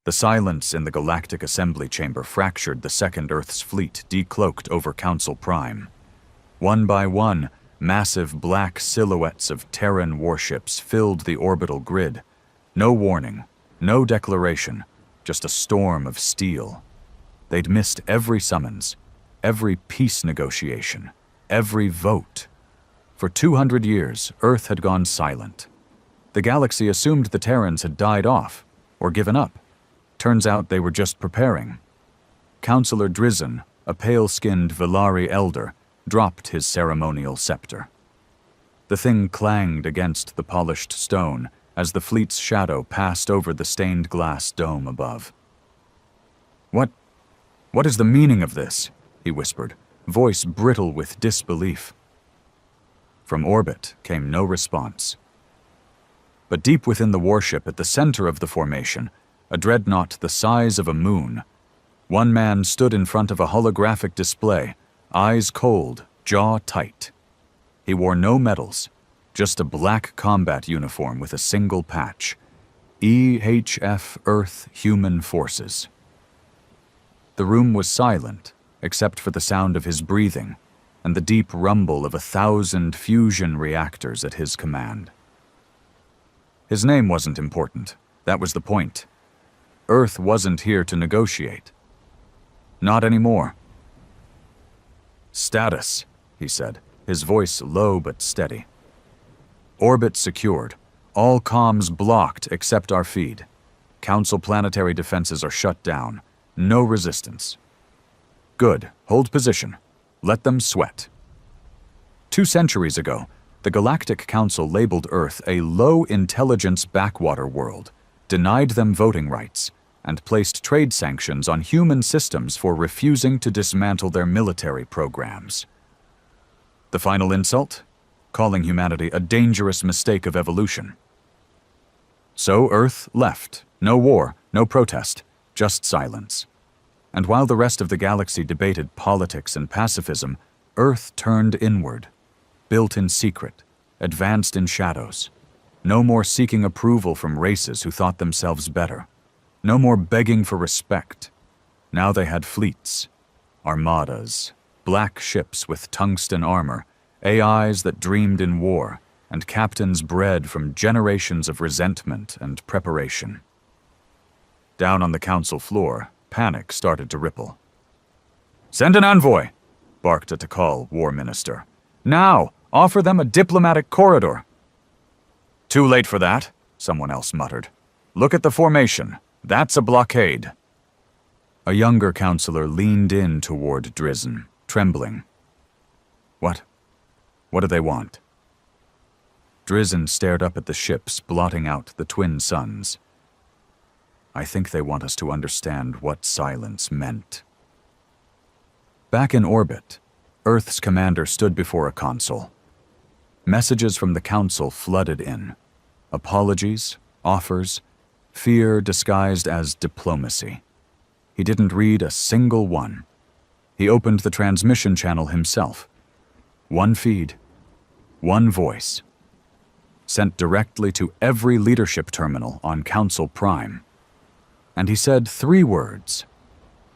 The silence in the galactic assembly chamber fractured the second Earth's fleet decloaked over Council Prime. One by one, massive black silhouettes of Terran warships filled the orbital grid. No warning, no declaration, just a storm of steel. They'd missed every summons, every peace negotiation, every vote. For 200 years, Earth had gone silent. The galaxy assumed the Terrans had died off, or given up. Turns out they were just preparing. Councillor Drizzen, a pale-skinned Velari elder, dropped his ceremonial scepter. The thing clanged against the polished stone as the fleet's shadow passed over the stained glass dome above. What is the meaning of this?" he whispered, voice brittle with disbelief. From orbit came no response. But deep within the warship at the center of the formation, a dreadnought the size of a moon, one man stood in front of a holographic display, eyes cold, jaw tight. He wore no medals, just a black combat uniform with a single patch. EHF Earth Human Forces. The room was silent, except for the sound of his breathing and the deep rumble of 1,000 fusion reactors at his command. His name wasn't important. That was the point. Earth wasn't here to negotiate. Not anymore. "Status," he said, his voice low but steady. "Orbit secured. All comms blocked except our feed. Council planetary defenses are shut down. No resistance." "Good. Hold position. Let them sweat." 2 centuries ago, the Galactic Council labeled Earth a low-intelligence backwater world, denied them voting rights, and placed trade sanctions on human systems for refusing to dismantle their military programs. The final insult? Calling humanity a dangerous mistake of evolution. So Earth left. No war, no protest, just silence. And while the rest of the galaxy debated politics and pacifism, Earth turned inward, built in secret, advanced in shadows. No more seeking approval from races who thought themselves better. No more begging for respect. Now they had fleets, armadas, black ships with tungsten armor, AIs that dreamed in war, and captains bred from generations of resentment and preparation. Down on the council floor, panic started to ripple. "Send an envoy," barked a Tikal war minister. "Now, offer them a diplomatic corridor." "Too late for that," someone else muttered. "Look at the formation. That's a blockade." A younger counselor leaned in toward Drizzen, trembling. What do they want?" Drizzen stared up at the ships, blotting out the twin suns. "I think they want us to understand what silence meant." Back in orbit, Earth's commander stood before a console. Messages from the Council flooded in. Apologies, offers, fear disguised as diplomacy. He didn't read a single one. He opened the transmission channel himself. One feed, one voice, sent directly to every leadership terminal on Council Prime. And he said 3 words: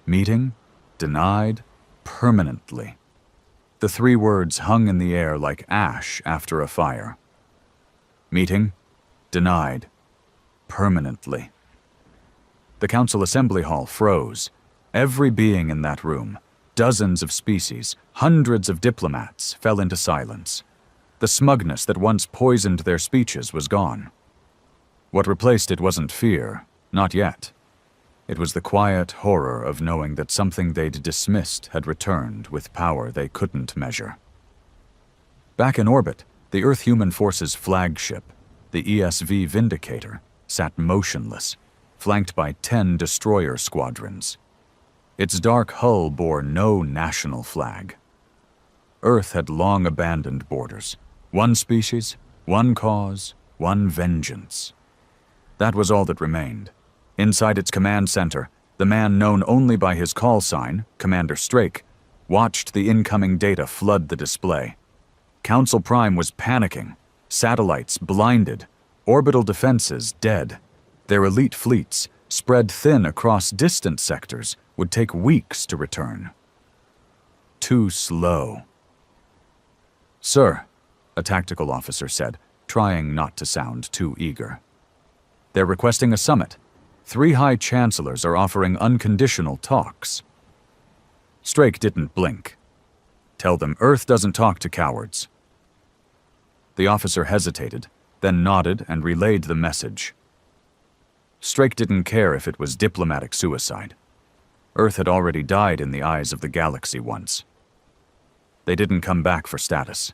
meeting, denied, permanently. The 3 words hung in the air like ash after a fire. Meeting, denied, permanently. The Council Assembly Hall froze. Every being in that room, dozens of species, hundreds of diplomats, fell into silence. The smugness that once poisoned their speeches was gone. What replaced it wasn't fear, not yet. It was the quiet horror of knowing that something they'd dismissed had returned with power they couldn't measure. Back in orbit, the Earth Human Forces flagship, the ESV Vindicator, sat motionless, flanked by 10 destroyer squadrons. Its dark hull bore no national flag. Earth had long abandoned borders. One species, one cause, one vengeance. That was all that remained. Inside its command center, the man known only by his call sign, Commander Strake, watched the incoming data flood the display. Council Prime was panicking, satellites blinded, orbital defenses dead, their elite fleets, spread thin across distant sectors, would take weeks to return. Too slow. "Sir," a tactical officer said, trying not to sound too eager. "They're requesting a summit. 3 high chancellors are offering unconditional talks." Strake didn't blink. "Tell them Earth doesn't talk to cowards." The officer hesitated, then nodded and relayed the message. Strake didn't care if it was diplomatic suicide. Earth had already died in the eyes of the galaxy once. They didn't come back for status.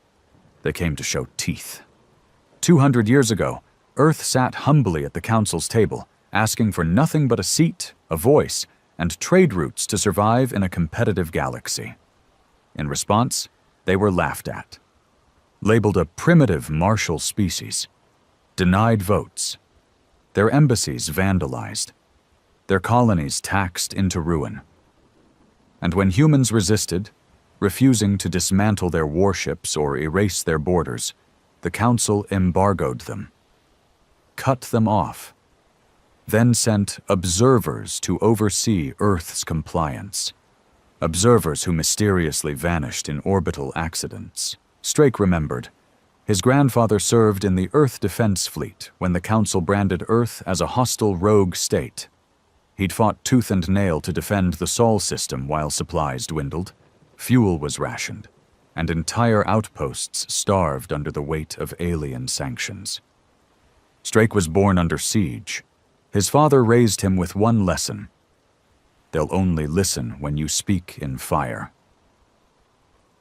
They came to show teeth. 200 years ago, Earth sat humbly at the Council's table, asking for nothing but a seat, a voice, and trade routes to survive in a competitive galaxy. In response, they were laughed at. Labeled a primitive martial species. Denied votes. Their embassies vandalized. Their colonies taxed into ruin. And when humans resisted, refusing to dismantle their warships or erase their borders, the Council embargoed them. Cut them off. Then sent observers to oversee Earth's compliance. Observers who mysteriously vanished in orbital accidents. Strake remembered. His grandfather served in the Earth Defense Fleet when the Council branded Earth as a hostile rogue state. He'd fought tooth and nail to defend the Sol system while supplies dwindled, fuel was rationed, and entire outposts starved under the weight of alien sanctions. Strake was born under siege. His father raised him with one lesson. They'll only listen when you speak in fire.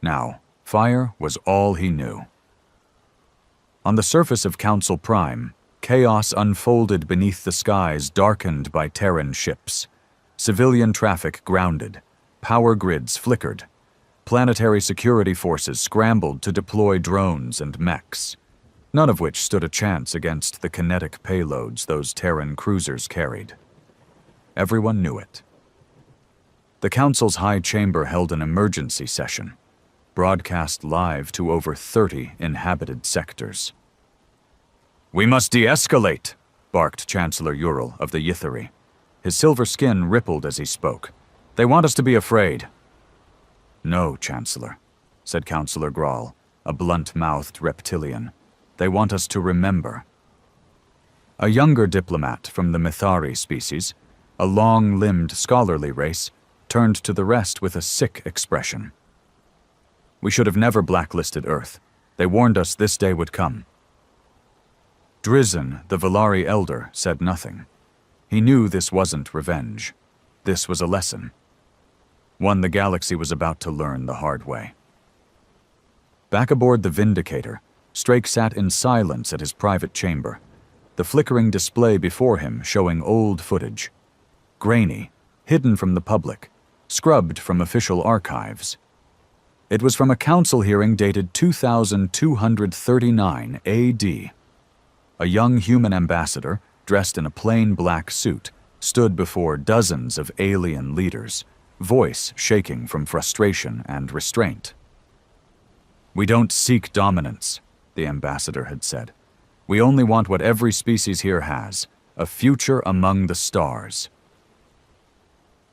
Now, fire was all he knew. On the surface of Council Prime, chaos unfolded beneath the skies darkened by Terran ships. Civilian traffic grounded. Power grids flickered. Planetary security forces scrambled to deploy drones and mechs, none of which stood a chance against the kinetic payloads those Terran cruisers carried. Everyone knew it. The Council's High Chamber held an emergency session, broadcast live to over 30 inhabited sectors. "We must de-escalate," barked Chancellor Ural of the Ytheri. His silver skin rippled as he spoke. "They want us to be afraid." "No, Chancellor," said Councillor Grawl, a blunt-mouthed reptilian. "They want us to remember." A younger diplomat from the Mithari species, a long-limbed scholarly race, turned to the rest with a sick expression. "We should have never blacklisted Earth. They warned us this day would come." Drizzen, the Valari elder, said nothing. He knew this wasn't revenge. This was a lesson. One the galaxy was about to learn the hard way. Back aboard the Vindicator, Strake sat in silence at his private chamber, the flickering display before him showing old footage. Grainy, hidden from the public, scrubbed from official archives. It was from a council hearing dated 2239 AD. A young human ambassador, dressed in a plain black suit, stood before dozens of alien leaders, voice shaking from frustration and restraint. "We don't seek dominance," the ambassador had said. "We only want what every species here has, a future among the stars."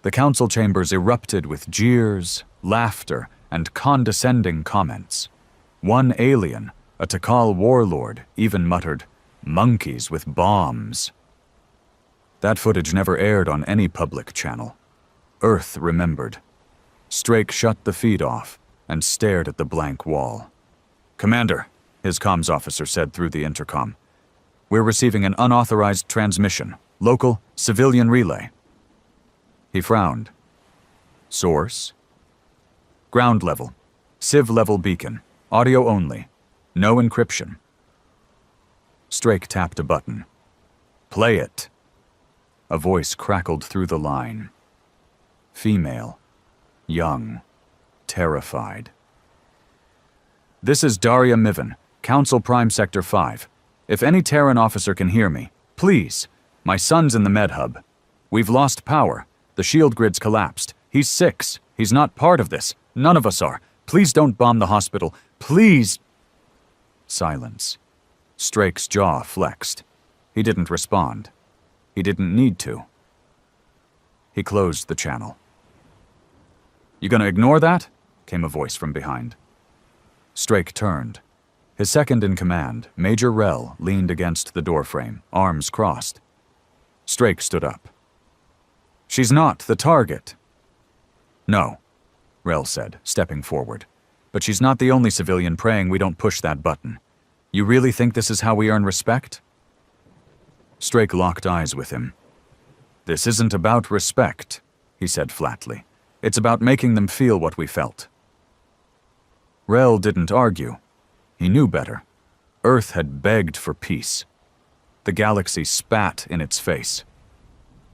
The council chambers erupted with jeers, laughter, and condescending comments. One alien, a Takal warlord, even muttered, "Monkeys with bombs." That footage never aired on any public channel. Earth remembered. Strake shut the feed off and stared at the blank wall. "Commander," his comms officer said through the intercom, "we're receiving an unauthorized transmission. Local, civilian relay." He frowned. "Source?" "Ground level. Civ level beacon. Audio only. No encryption." Strake tapped a button. "Play it." A voice crackled through the line. Female. Young. Terrified. "This is Daria Mivan, Council Prime Sector 5. If any Terran officer can hear me, please. My son's in the med hub. We've lost power. The shield grid's collapsed. He's 6. He's not part of this. None of us are. Please don't bomb the hospital. Please." Silence. Strake's jaw flexed. He didn't respond. He didn't need to. He closed the channel. "You gonna ignore that?" came a voice from behind. Strake turned. His second-in-command, Major Rel, leaned against the doorframe, arms crossed. Strake stood up. "She's not the target." "No," Rel said, stepping forward. "But she's not the only civilian praying we don't push that button. You really think this is how we earn respect?" Strake locked eyes with him. "This isn't about respect," he said flatly. "It's about making them feel what we felt." Rel didn't argue. He knew better. Earth had begged for peace. The galaxy spat in its face.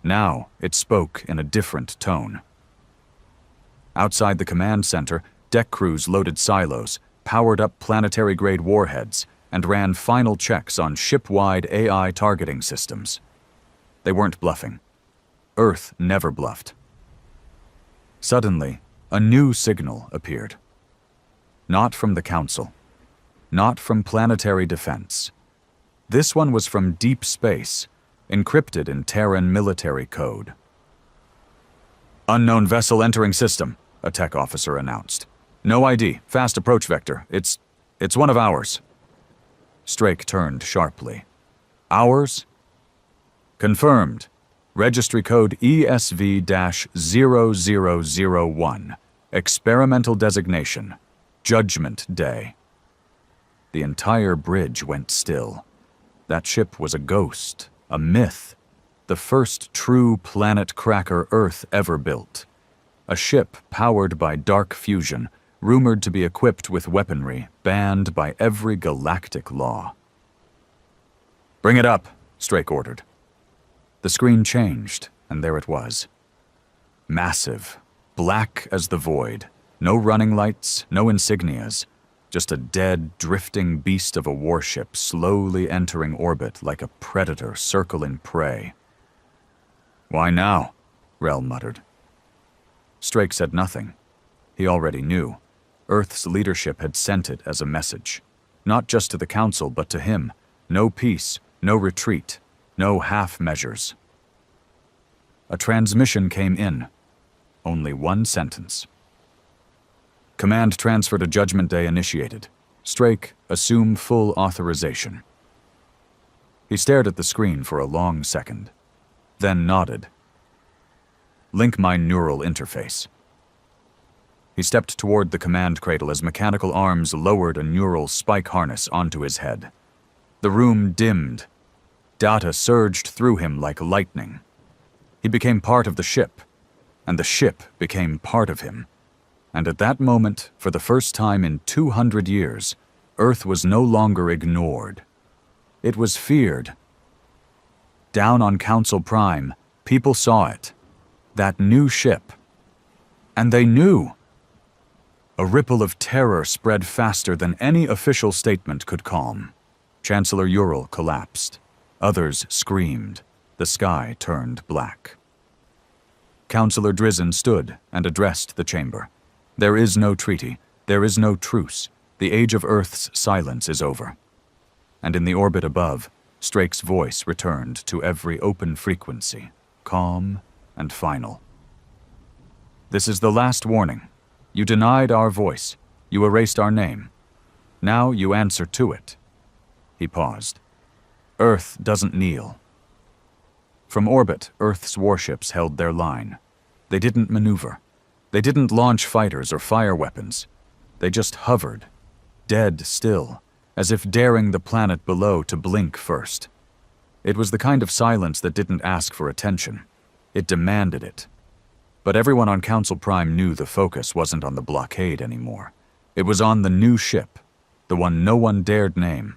Now it spoke in a different tone. Outside the command center, deck crews loaded silos, powered up planetary-grade warheads, and ran final checks on ship-wide AI targeting systems. They weren't bluffing. Earth never bluffed. Suddenly, a new signal appeared. Not from the Council. Not from planetary defense. This one was from deep space, encrypted in Terran military code. "Unknown vessel entering system," a tech officer announced. "No ID, fast approach vector. It's one of ours." Strake turned sharply. "Ours?" "Confirmed. Registry code ESV-0001. Experimental designation. Judgment Day." The entire bridge went still. That ship was a ghost, a myth, the first true planet cracker Earth ever built. A ship powered by dark fusion, rumored to be equipped with weaponry banned by every galactic law. "Bring it up," Strake ordered. The screen changed, and there it was. Massive, black as the void, no running lights, no insignias, just a dead, drifting beast of a warship slowly entering orbit like a predator circling prey. "Why now?" Rel muttered. Strake said nothing. He already knew. Earth's leadership had sent it as a message. Not just to the Council, but to him. No peace, no retreat, no half measures. A transmission came in. Only one sentence. "Command transfer to Judgment Day initiated. Strake, assume full authorization." He stared at the screen for a long second, then nodded. "Link my neural interface." He stepped toward the command cradle as mechanical arms lowered a neural spike harness onto his head. The room dimmed. Data surged through him like lightning. He became part of the ship, and the ship became part of him. And at that moment, for the first time in 200 years, Earth was no longer ignored. It was feared. Down on Council Prime, people saw it. That new ship. And they knew. A ripple of terror spread faster than any official statement could calm. Chancellor Ural collapsed. Others screamed. The sky turned black. Councillor Drizzen stood and addressed the chamber. "There is no treaty. There is no truce. The age of Earth's silence is over." And in the orbit above, Strake's voice returned to every open frequency, calm and final. "This is the last warning. You denied our voice. You erased our name. Now you answer to it." He paused. "Earth doesn't kneel." From orbit, Earth's warships held their line. They didn't maneuver. They didn't launch fighters or fire weapons. They just hovered, dead still, as if daring the planet below to blink first. It was the kind of silence that didn't ask for attention. It demanded it. But everyone on Council Prime knew the focus wasn't on the blockade anymore. It was on the new ship, the one no one dared name,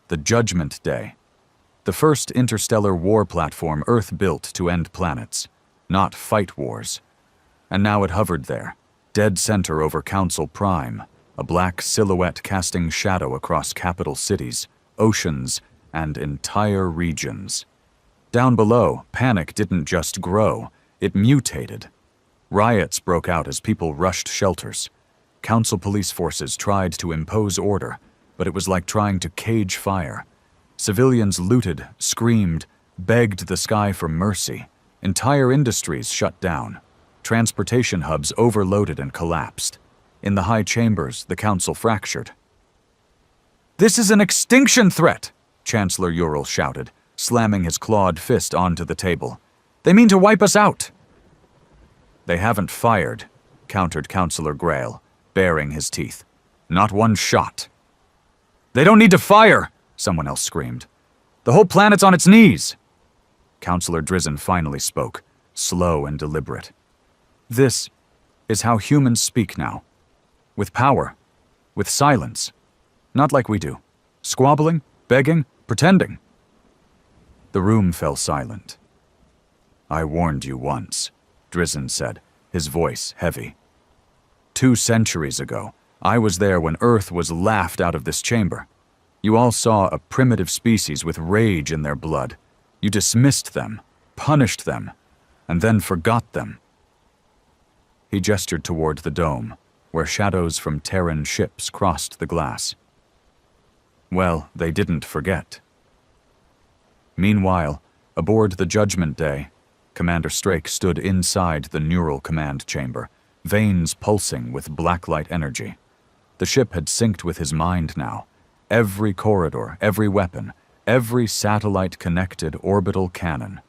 the Judgment Day. The first interstellar war platform Earth built to end planets, not fight wars. And now it hovered there, dead center over Council Prime, a black silhouette casting shadow across capital cities, oceans, and entire regions. Down below, panic didn't just grow, it mutated. Riots broke out as people rushed shelters. Council police forces tried to impose order, but it was like trying to cage fire. Civilians looted, screamed, begged the sky for mercy, Entire industries shut down. Transportation hubs overloaded and collapsed. In the high chambers, the council fractured. "This is an extinction threat!" Chancellor Ural shouted, slamming his clawed fist onto the table. "They mean to wipe us out!" "They haven't fired," countered Councillor Grail, baring his teeth. "Not one shot." "They don't need to fire!" someone else screamed. "The whole planet's on its knees!" Councillor Drizzen finally spoke, slow and deliberate. "This is how humans speak now. With power. With silence. Not like we do. Squabbling, begging, pretending." The room fell silent. "I warned you once," Drizzen said, his voice heavy. 2 centuries ago, I was there when Earth was laughed out of this chamber. You all saw a primitive species with rage in their blood. You dismissed them, punished them, and then forgot them. He gestured toward the dome, where shadows from Terran ships crossed the glass. Well, they didn't forget. Meanwhile, aboard the Judgment Day, Commander Strake stood inside the neural command chamber, veins pulsing with blacklight energy. The ship had synced with his mind now. Every corridor, every weapon, every satellite-connected orbital cannon.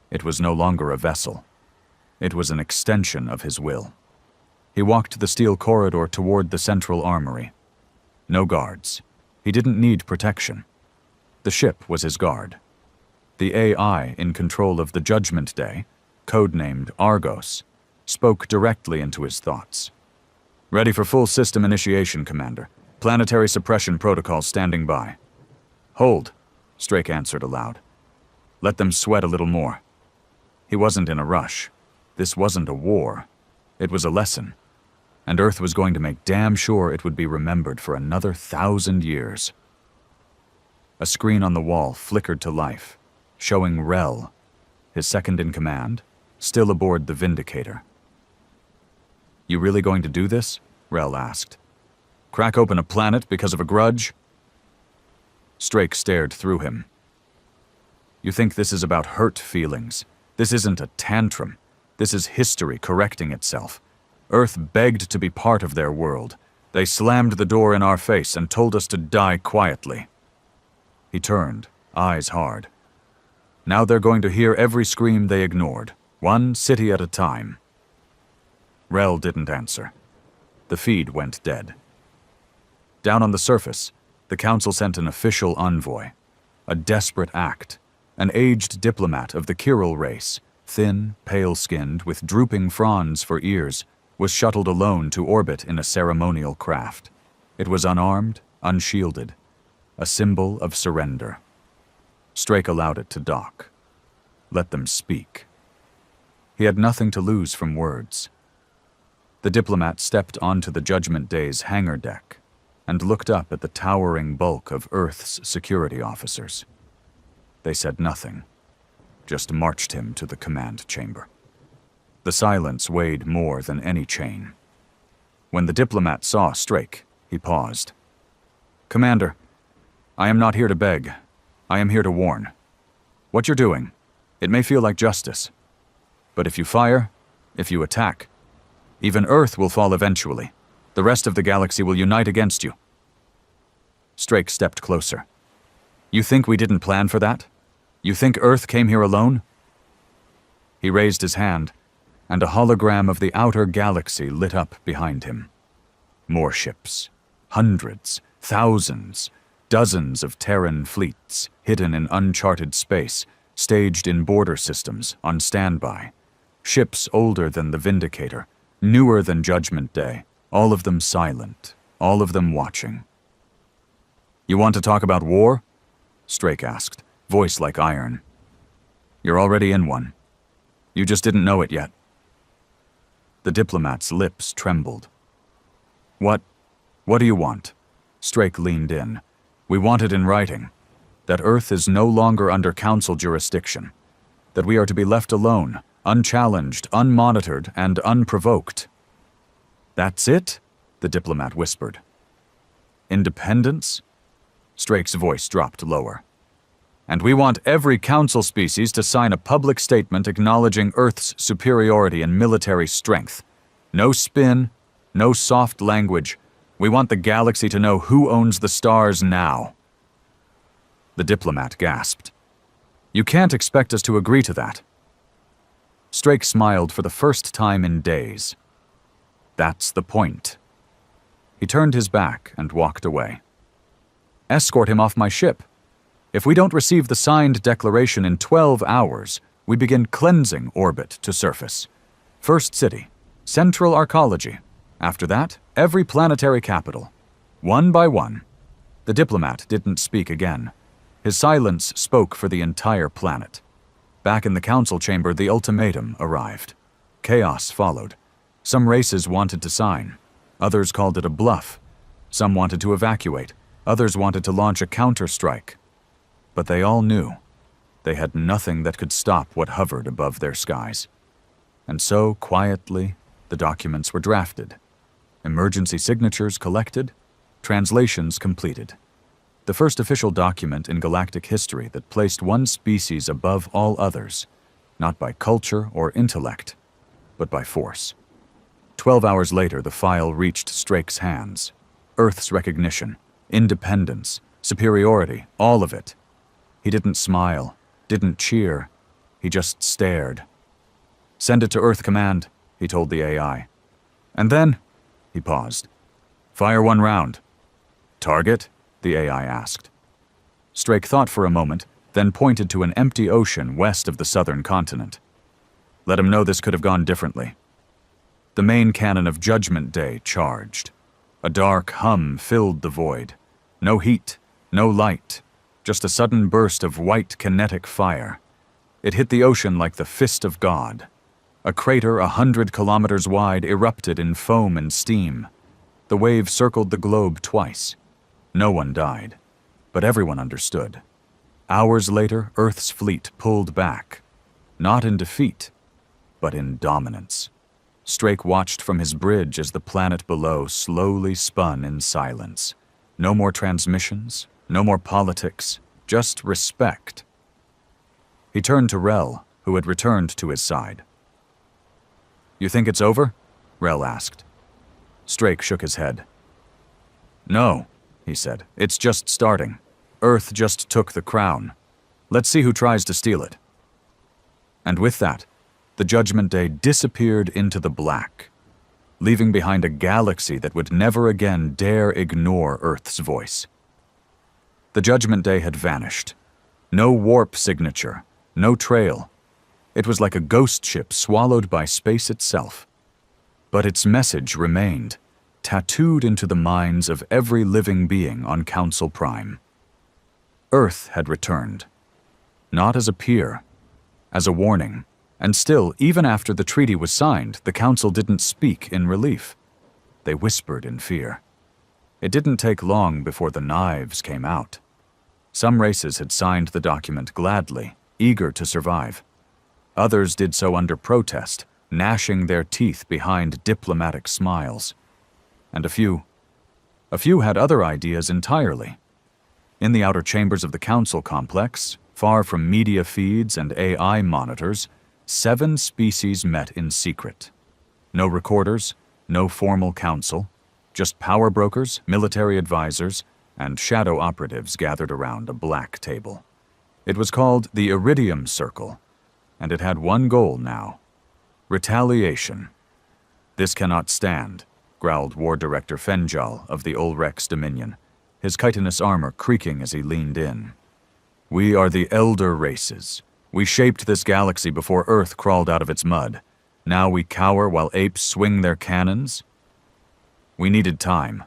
It was no longer a vessel. It was an extension of his will. He walked the steel corridor toward the central armory. No guards. He didn't need protection. The ship was his guard. The AI in control of the Judgment Day, codenamed Argos, spoke directly into his thoughts. "Ready for full system initiation, Commander. Planetary suppression protocol standing by." "Hold," Strake answered aloud. "Let them sweat a little more." He wasn't in a rush. This wasn't a war. It was a lesson. And Earth was going to make damn sure it would be remembered for another 1,000 years. A screen on the wall flickered to life, showing Rel, his second-in-command, still aboard the Vindicator. "You really going to do this?" Rel asked. "Crack open a planet because of a grudge?" Strake stared through him. "You think this is about hurt feelings? This isn't a tantrum. This is history correcting itself. Earth begged to be part of their world. They slammed the door in our face and told us to die quietly." He turned, eyes hard. "Now they're going to hear every scream they ignored, one city at a time." Rel didn't answer. The feed went dead. Down on the surface, the Council sent an official envoy. A desperate act. An aged diplomat of the Kyril race, thin, pale-skinned, with drooping fronds for ears, was shuttled alone to orbit in a ceremonial craft. It was unarmed, unshielded. A symbol of surrender. Strake allowed it to dock. Let them speak. He had nothing to lose from words. The diplomat stepped onto the Judgment Day's hangar deck and looked up at the towering bulk of Earth's security officers. They said nothing, just marched him to the command chamber. The silence weighed more than any chain. When the diplomat saw Strake, he paused. "Commander, I am not here to beg. I am here to warn. What you're doing, it may feel like justice. But if you fire, if you attack, even Earth will fall eventually. The rest of the galaxy will unite against you." Strake stepped closer. "You think we didn't plan for that? You think Earth came here alone?" He raised his hand, and a hologram of the outer galaxy lit up behind him. More ships. Hundreds, thousands, dozens of Terran fleets, hidden in uncharted space, staged in border systems, on standby. Ships older than the Vindicator, newer than Judgment Day, all of them silent, all of them watching. "You want to talk about war?" Strake asked, voice like iron. "You're already in one. You just didn't know it yet." The diplomat's lips trembled. What do you want?" Strake leaned in. "We want it in writing. That Earth is no longer under Council jurisdiction. That we are to be left alone, unchallenged, unmonitored, and unprovoked." "That's it?" the diplomat whispered. "Independence?" Strake's voice dropped lower. And we want every council species to sign a public statement acknowledging Earth's superiority in military strength. No spin, no soft language. We want the galaxy to know who owns the stars now." The diplomat gasped. "You can't expect us to agree to that." Strake smiled for the first time in days. "That's the point." He turned his back and walked away. "Escort him off my ship. If we don't receive the signed declaration in 12 hours, we begin cleansing orbit to surface. First city, central arcology. After that, every planetary capital. One by one." The diplomat didn't speak again. His silence spoke for the entire planet. Back in the council chamber, the ultimatum arrived. Chaos followed. Some races wanted to sign. Others called it a bluff. Some wanted to evacuate. Others wanted to launch a counter-strike. But they all knew they had nothing that could stop what hovered above their skies. And so, quietly, the documents were drafted. Emergency signatures collected, translations completed. The first official document in galactic history that placed one species above all others, not by culture or intellect, but by force. 12 hours later, the file reached Strake's hands. Earth's recognition, independence, superiority, all of it. He didn't smile, didn't cheer. He just stared. "Send it to Earth Command," he told the AI. "And then," he paused, "fire one round." "Target?" the AI asked. Strake thought for a moment, then pointed to an empty ocean west of the southern continent. "Let him know this could have gone differently." The main cannon of Judgment Day charged. A dark hum filled the void. No heat, no light, just a sudden burst of white kinetic fire. It hit the ocean like the fist of God. A crater 100 kilometers wide erupted in foam and steam. The wave circled the globe twice. No one died, but everyone understood. Hours later, Earth's fleet pulled back, not in defeat, but in dominance. Strake watched from his bridge as the planet below slowly spun in silence. No more transmissions, no more politics, just respect. He turned to Rel, who had returned to his side. "You think it's over?" Rel asked. Strake shook his head. "No," he said. "It's just starting. Earth just took the crown. Let's see who tries to steal it." And with that, the Judgment Day disappeared into the black, leaving behind a galaxy that would never again dare ignore Earth's voice. The Judgment Day had vanished. No warp signature, no trail. It was like a ghost ship swallowed by space itself. But its message remained, tattooed into the minds of every living being on Council Prime. Earth had returned, not as a peer, as a warning. And still, even after the treaty was signed, the Council didn't speak in relief. They whispered in fear. It didn't take long before the knives came out. Some races had signed the document gladly, eager to survive. Others did so under protest, gnashing their teeth behind diplomatic smiles. And a few had other ideas entirely. In the outer chambers of the Council complex, far from media feeds and AI monitors, 7 species met in secret. No recorders, no formal council, just power brokers, military advisors, and shadow operatives gathered around a black table. It was called the Iridium Circle, and it had one goal now: retaliation. "This cannot stand," growled War Director Fenjal of the Ulrex Dominion, his chitinous armor creaking as he leaned in. "We are the elder races. We shaped this galaxy before Earth crawled out of its mud. Now we cower while apes swing their cannons?" "We needed time,"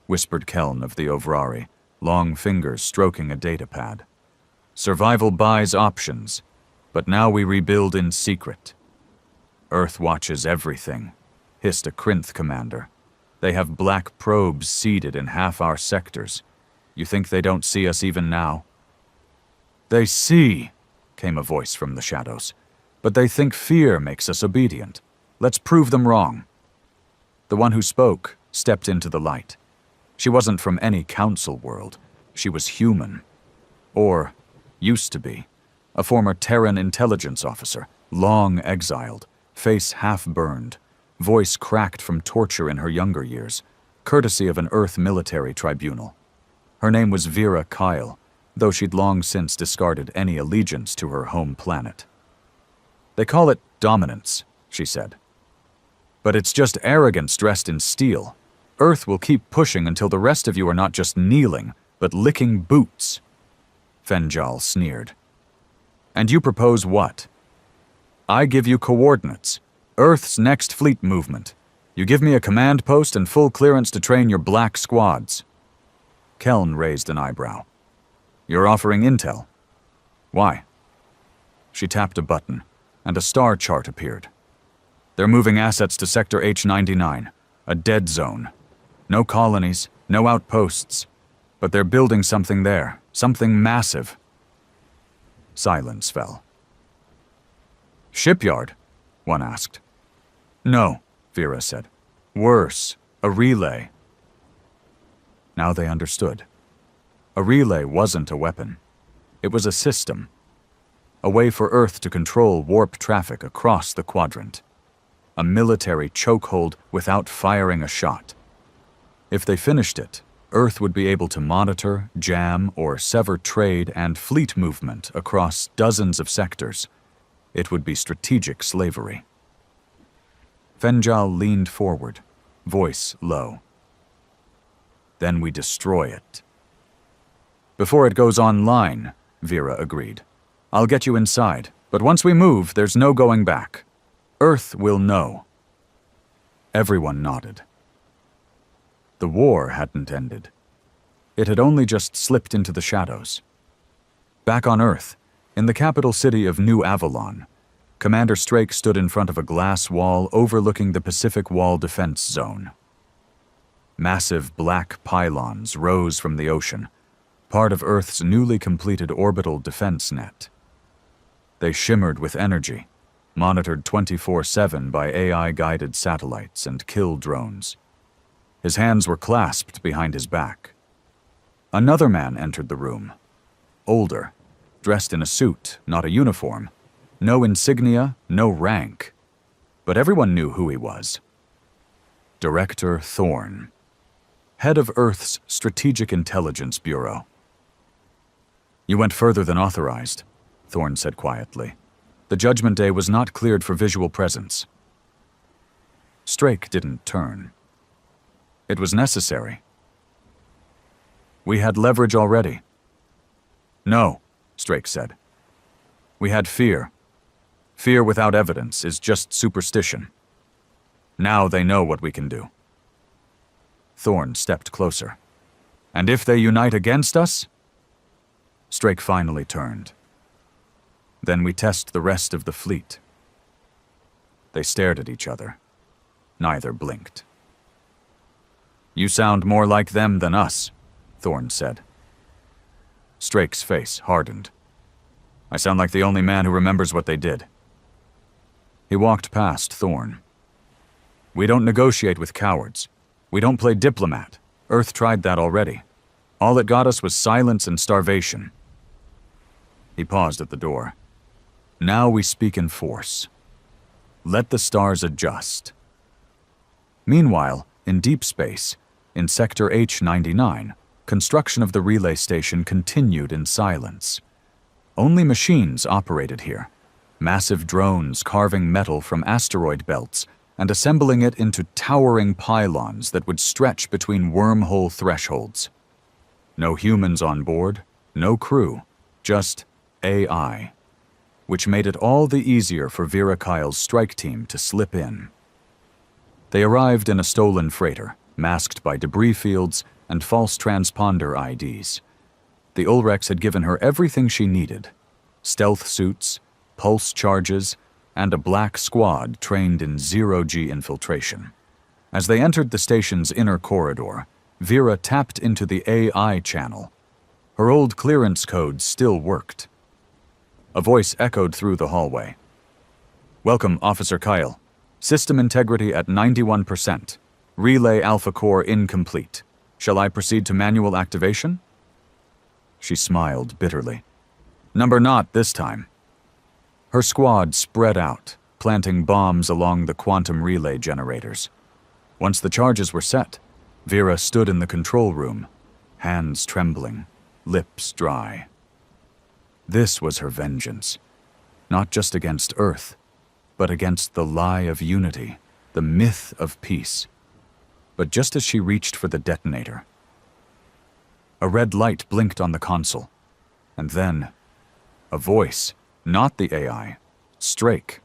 whispered Keln of the Ovrari, long fingers stroking a datapad. "Survival buys options, but now we rebuild in secret." "Earth watches everything," hissed a Krinth commander. "They have black probes seeded in half our sectors. You think they don't see us even now?" "They see," came a voice from the shadows, "but they think fear makes us obedient. Let's prove them wrong." The one who spoke stepped into the light. She wasn't from any council world. She was human. Or Used to be. A former Terran intelligence officer, long exiled, face half-burned, voice cracked from torture in her younger years, courtesy of an Earth military tribunal. Her name was Vera Kyle, though she'd long since discarded any allegiance to her home planet. They call it dominance, she said. But it's just arrogance dressed in steel. Earth will keep pushing until the rest of you are not just kneeling, but licking boots. Fenjal sneered. And you propose what? I give you coordinates. Earth's next fleet movement. You give me a command post and full clearance to train your black squads. Keln raised an eyebrow. You're offering intel. Why? She tapped a button, and a star chart appeared. They're moving assets to Sector H99, a dead zone. No colonies, no outposts. But they're building something there, something massive. Silence fell. Shipyard? One asked. No, Vera said. Worse, a relay. Now they understood. A relay wasn't a weapon. It was a system. A way for Earth to control warp traffic across the quadrant. A military chokehold without firing a shot. If they finished it, Earth would be able to monitor, jam, or sever trade and fleet movement across dozens of sectors. It would be strategic slavery. Fenjal leaned forward, voice low. Then we destroy it. Before it goes online, Vera agreed. I'll get you inside, but once we move, there's no going back. Earth will know. Everyone nodded. The war hadn't ended. It had only just slipped into the shadows. Back on Earth, in the capital city of New Avalon, Commander Strake stood in front of a glass wall overlooking the Pacific Wall Defense Zone. Massive black pylons rose from the ocean, part of Earth's newly completed orbital defense net. They shimmered with energy, monitored 24/7 by AI-guided satellites and kill drones. His hands were clasped behind his back. Another man entered the room. Older, dressed in a suit, not a uniform. No insignia, no rank. But everyone knew who he was. Director Thorn, head of Earth's Strategic Intelligence Bureau. You went further than authorized, Thorn said quietly. The Judgment Day was not cleared for visual presence. Strake didn't turn. It was necessary. We had leverage already. No, Strake said. We had fear. Fear without evidence is just superstition. Now they know what we can do. Thorn stepped closer. And if they unite against us? Strake finally turned. Then we test the rest of the fleet. They stared at each other. Neither blinked. You sound more like them than us, Thorn said. Strake's face hardened. I sound like the only man who remembers what they did. He walked past Thorn. We don't negotiate with cowards. We don't play diplomat. Earth tried that already. All it got us was silence and starvation. He paused at the door. Now we speak in force. Let the stars adjust. Meanwhile, in deep space, in Sector H99, construction of the relay station continued in silence. Only machines operated here. Massive drones carving metal from asteroid belts and assembling it into towering pylons that would stretch between wormhole thresholds. No humans on board, no crew, just AI, which made it all the easier for Vera Kyle's strike team to slip in. They arrived in a stolen freighter, masked by debris fields and false transponder IDs. The Ulrex had given her everything she needed: stealth suits, pulse charges, and a black squad trained in zero-G infiltration. As they entered the station's inner corridor, Vera tapped into the AI channel. Her old clearance code still worked. A voice echoed through the hallway. Welcome, Officer Kyle. System integrity at 91%. Relay Alpha Core incomplete. Shall I proceed to manual activation? She smiled bitterly. Number not this time. Her squad spread out, planting bombs along the quantum relay generators. Once the charges were set, Vera stood in the control room, hands trembling, lips dry. This was her vengeance, not just against Earth, but against the lie of unity, the myth of peace. But just as she reached for the detonator, a red light blinked on the console, and then a voice, not the AI, Strake.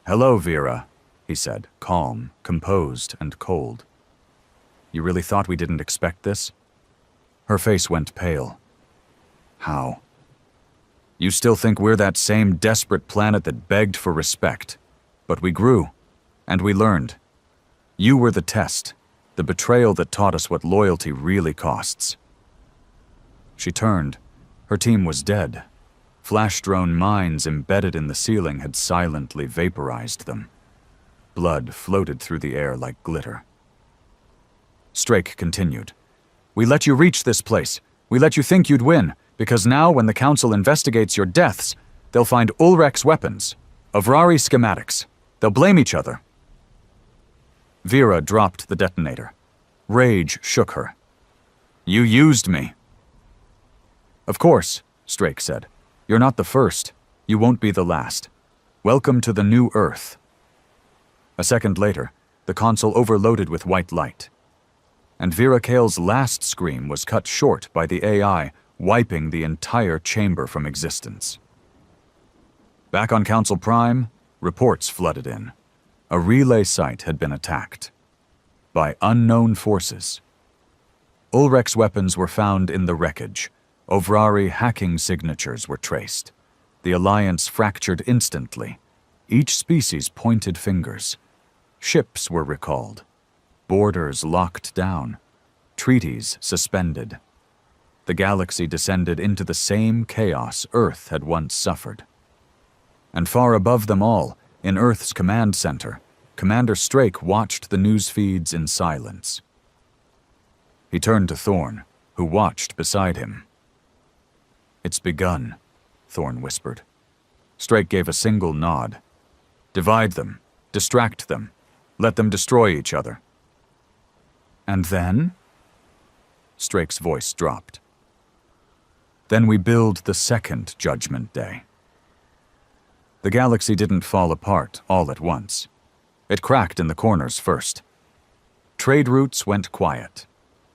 "Hello, Vera," he said, calm, composed, and cold. "You really thought we didn't expect this?" Her face went pale. "How?" "You still think we're that same desperate planet that begged for respect. But we grew, and we learned. You were the test, the betrayal that taught us what loyalty really costs." She turned. Her team was dead. Flash drone mines embedded in the ceiling had silently vaporized them. Blood floated through the air like glitter. Strake continued. "We let you reach this place. We let you think you'd win, because now when the Council investigates your deaths, they'll find Ulrek's weapons, Avrari schematics. They'll blame each other." Vera dropped the detonator. Rage shook her. "You used me." "Of course," Strake said. "You're not the first. You won't be the last. Welcome to the new Earth." A second later, the console overloaded with white light. And Vera Kale's last scream was cut short by the AI wiping the entire chamber from existence. Back on Council Prime, reports flooded in. A relay site had been attacked by unknown forces. Ulrek's weapons were found in the wreckage. Avrari hacking signatures were traced. The Alliance fractured instantly. Each species pointed fingers. Ships were recalled. Borders locked down. Treaties suspended. The galaxy descended into the same chaos Earth had once suffered. And far above them all, in Earth's command center, Commander Strake watched the news feeds in silence. He turned to Thorn, who watched beside him. "It's begun," Thorn whispered. Strake gave a single nod. "Divide them, distract them, let them destroy each other." "And then?" Strake's voice dropped. "Then we build the second Judgment Day." The galaxy didn't fall apart all at once. It cracked in the corners first. Trade routes went quiet.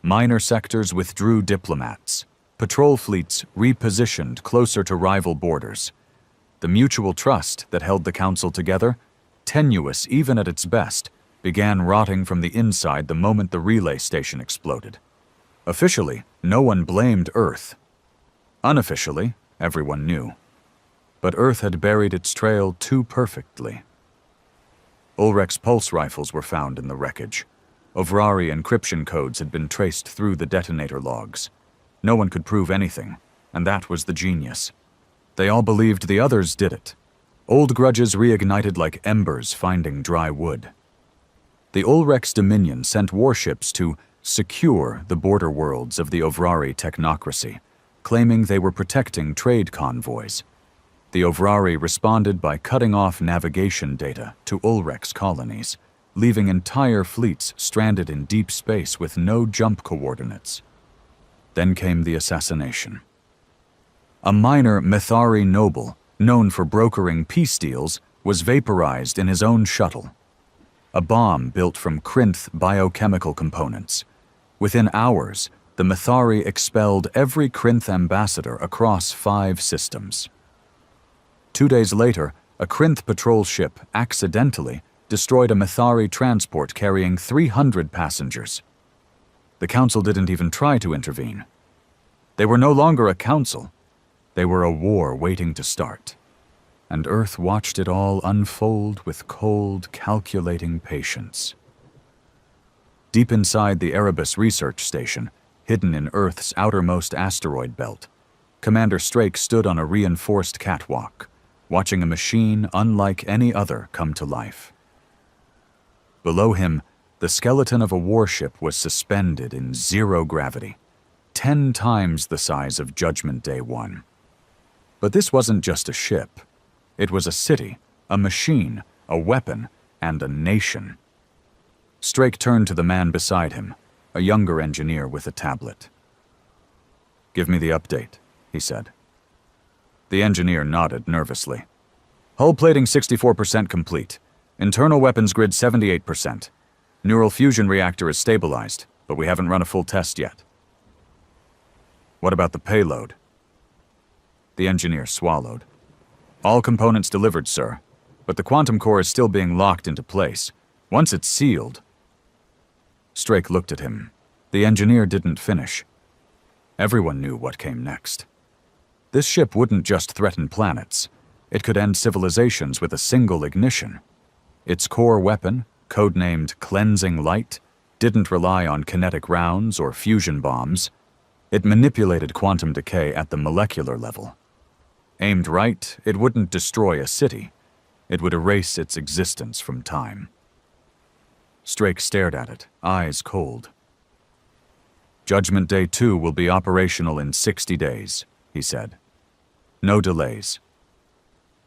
Minor sectors withdrew diplomats. Patrol fleets repositioned closer to rival borders. The mutual trust that held the Council together, tenuous even at its best, began rotting from the inside the moment the relay station exploded. Officially, no one blamed Earth. Unofficially, everyone knew. But Earth had buried its trail too perfectly. Ulrek's pulse rifles were found in the wreckage. Avrari encryption codes had been traced through the detonator logs. No one could prove anything, and that was the genius. They all believed the others did it. Old grudges reignited like embers finding dry wood. The Ulrek's Dominion sent warships to secure the border worlds of the Avrari technocracy, claiming they were protecting trade convoys. The Avrari responded by cutting off navigation data to Ulrek's colonies, leaving entire fleets stranded in deep space with no jump coordinates. Then came the assassination. A minor Methari noble, known for brokering peace deals, was vaporized in his own shuttle. A bomb built from Krinth biochemical components. Within hours, the Methari expelled every Krinth ambassador across 5 systems. 2 days later, a Krinth patrol ship accidentally destroyed a Methari transport carrying 300 passengers. The Council didn't even try to intervene. They were no longer a council. They were a war waiting to start. And Earth watched it all unfold with cold, calculating patience. Deep inside the Erebus research station, hidden in Earth's outermost asteroid belt, Commander Strake stood on a reinforced catwalk, watching a machine unlike any other come to life. Below him, the skeleton of a warship was suspended in zero gravity, 10 times the size of Judgment Day 1. But this wasn't just a ship. It was a city, a machine, a weapon, and a nation. Strake turned to the man beside him, a younger engineer with a tablet. "Give me the update," he said. The engineer nodded nervously. "Hull plating 64% complete. Internal weapons grid 78%. Neural fusion reactor is stabilized, but we haven't run a full test yet." "What about the payload?" The engineer swallowed. "All components delivered, sir, but the quantum core is still being locked into place. Once it's sealed..." Strake looked at him. The engineer didn't finish. Everyone knew what came next. This ship wouldn't just threaten planets. It could end civilizations with a single ignition. Its core weapon, codenamed Cleansing Light, didn't rely on kinetic rounds or fusion bombs. It manipulated quantum decay at the molecular level. Aimed right, it wouldn't destroy a city. It would erase its existence from time. Strake stared at it, eyes cold. "Judgment Day 2 will be operational in 60 days, he said. "No delays."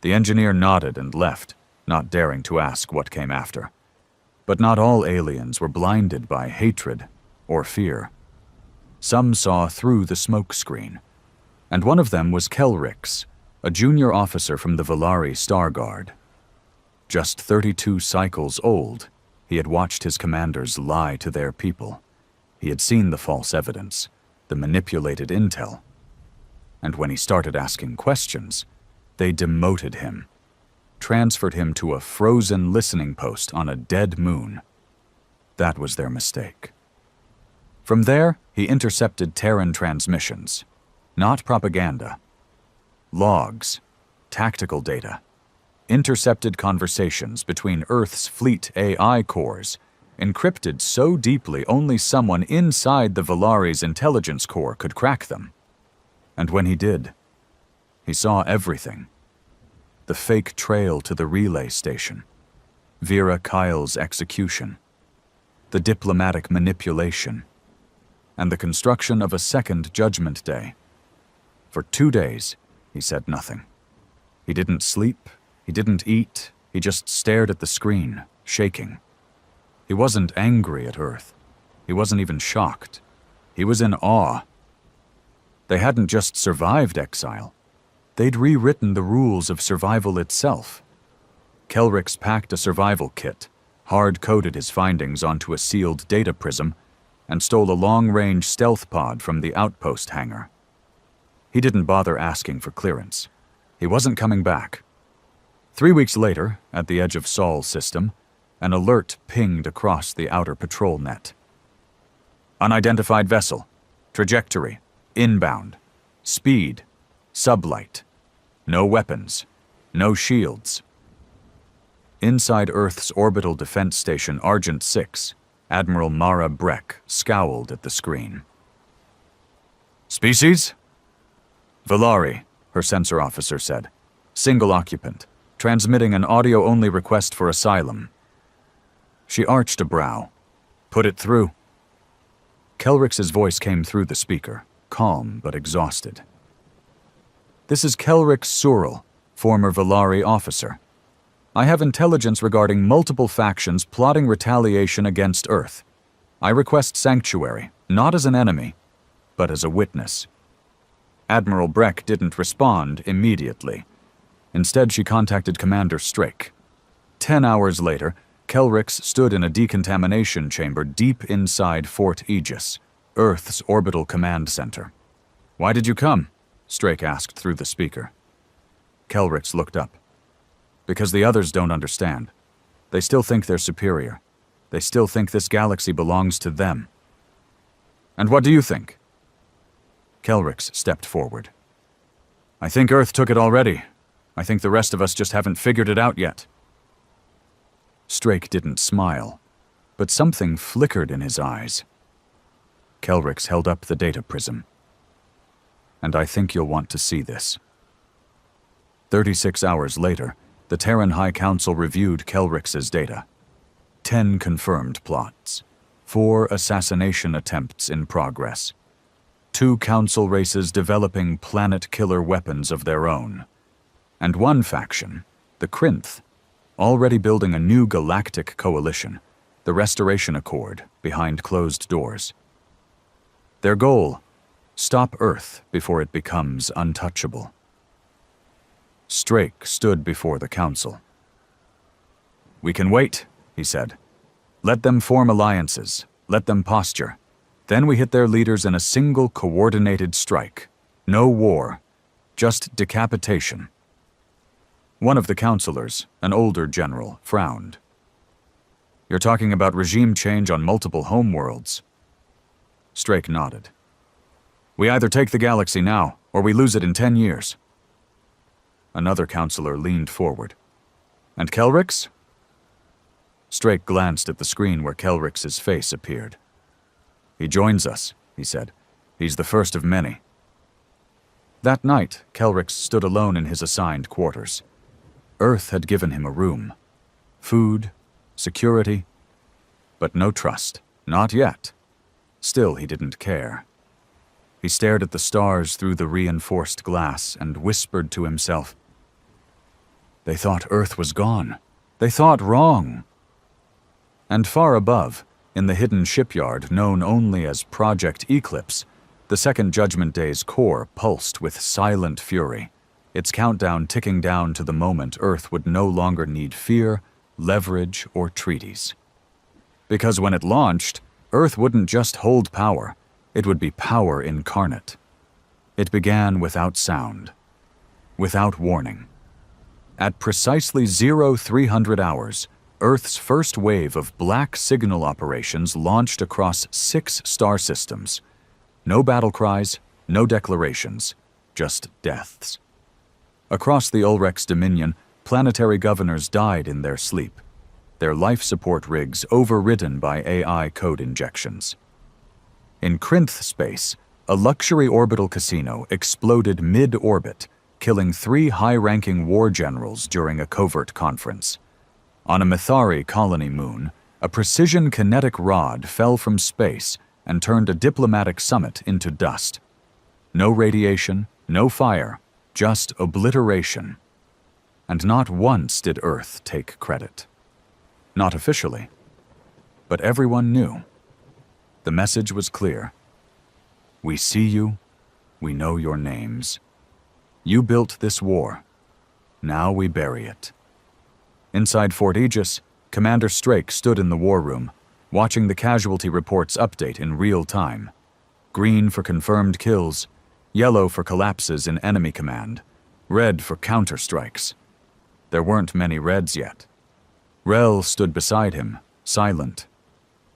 The engineer nodded and left, not daring to ask what came after. But not all aliens were blinded by hatred or fear. Some saw through the smoke screen, and one of them was Kelrix, a junior officer from the Volari Star Guard. Just 32 cycles old, he had watched his commanders lie to their people. He had seen the false evidence, the manipulated intel. And when he started asking questions, they demoted him, transferred him to a frozen listening post on a dead moon. That was their mistake. From there, he intercepted Terran transmissions, not propaganda. Logs, tactical data, intercepted conversations between Earth's fleet AI cores, encrypted so deeply only someone inside the Volari's intelligence core could crack them. And when he did, he saw everything. The fake trail to the relay station, Vera Kyle's execution, the diplomatic manipulation, and the construction of a second Judgment Day. For 2 days, he said nothing. He didn't sleep, he didn't eat, he just stared at the screen, shaking. He wasn't angry at Earth. He wasn't even shocked. He was in awe. They hadn't just survived exile. They'd rewritten the rules of survival itself. Kelrix packed a survival kit, hard-coded his findings onto a sealed data prism, and stole a long-range stealth pod from the outpost hangar. He didn't bother asking for clearance. He wasn't coming back. 3 weeks later, at the edge of Sol system, an alert pinged across the outer patrol net. "Unidentified vessel. Trajectory. Inbound. Speed. Sublight. No weapons. No shields." Inside Earth's orbital defense station Argent 6, Admiral Mara Breck scowled at the screen. "Species?" "Volari," her sensor officer said. "Single occupant. Transmitting an audio-only request for asylum." She arched a brow. "Put it through." Kelrix's voice came through the speaker, calm but exhausted. "This is Kelrix Surel, former Volari officer. I have intelligence regarding multiple factions plotting retaliation against Earth. I request sanctuary, not as an enemy, but as a witness." Admiral Breck didn't respond immediately. Instead, she contacted Commander Strake. 10 hours later, Kelrix stood in a decontamination chamber deep inside Fort Aegis, Earth's orbital command center. "Why did you come?" Strake asked through the speaker. Kelrix looked up. "Because the others don't understand. They still think they're superior. They still think this galaxy belongs to them." "And what do you think?" Kelrix stepped forward. "I think Earth took it already. I think the rest of us just haven't figured it out yet." Strake didn't smile, but something flickered in his eyes. Kelrix held up the data prism. "And I think you'll want to see this." 36 hours later, the Terran High Council reviewed Kelrix's data. 10 confirmed plots. 4 assassination attempts in progress. 2 council races developing planet-killer weapons of their own. And one faction, the Krinth, already building a new galactic coalition, the Restoration Accord, behind closed doors. Their goal: stop Earth before it becomes untouchable. Strake stood before the council. "We can wait," he said. "Let them form alliances, let them posture. Then we hit their leaders in a single coordinated strike. No war, just decapitation." One of the counselors, an older general, frowned. "You're talking about regime change on multiple homeworlds." Strake nodded. "We either take the galaxy now, or we lose it in 10 years. Another counselor leaned forward. "And Kelrix?" Strake glanced at the screen where Kelrix's face appeared. "He joins us," he said. "He's the first of many." That night, Kelrix stood alone in his assigned quarters. Earth had given him a room. Food, security, but no trust. Not yet. Still, he didn't care. He stared at the stars through the reinforced glass and whispered to himself, "They thought Earth was gone. They thought wrong." And far above, in the hidden shipyard known only as Project Eclipse, the Second Judgment Day's core pulsed with silent fury, its countdown ticking down to the moment Earth would no longer need fear, leverage, or treaties. Because when it launched, Earth wouldn't just hold power, it would be power incarnate. It began without sound, without warning. At precisely 0300 hours, Earth's first wave of black signal operations launched across 6 star systems. No battle cries, no declarations, just deaths. Across the Ulrex Dominion, planetary governors died in their sleep, their life support rigs overridden by AI code injections. In Krinth space, a luxury orbital casino exploded mid-orbit, killing 3 high-ranking war generals during a covert conference. On a Mithari colony moon, a precision kinetic rod fell from space and turned a diplomatic summit into dust. No radiation, no fire, just obliteration. And not once did Earth take credit. Not officially. But everyone knew. The message was clear. We see you, we know your names. You built this war. Now we bury it. Inside Fort Aegis, Commander Strake stood in the war room, watching the casualty reports update in real time. Green for confirmed kills, yellow for collapses in enemy command, red for counterstrikes. There weren't many reds yet. Rel stood beside him, silent.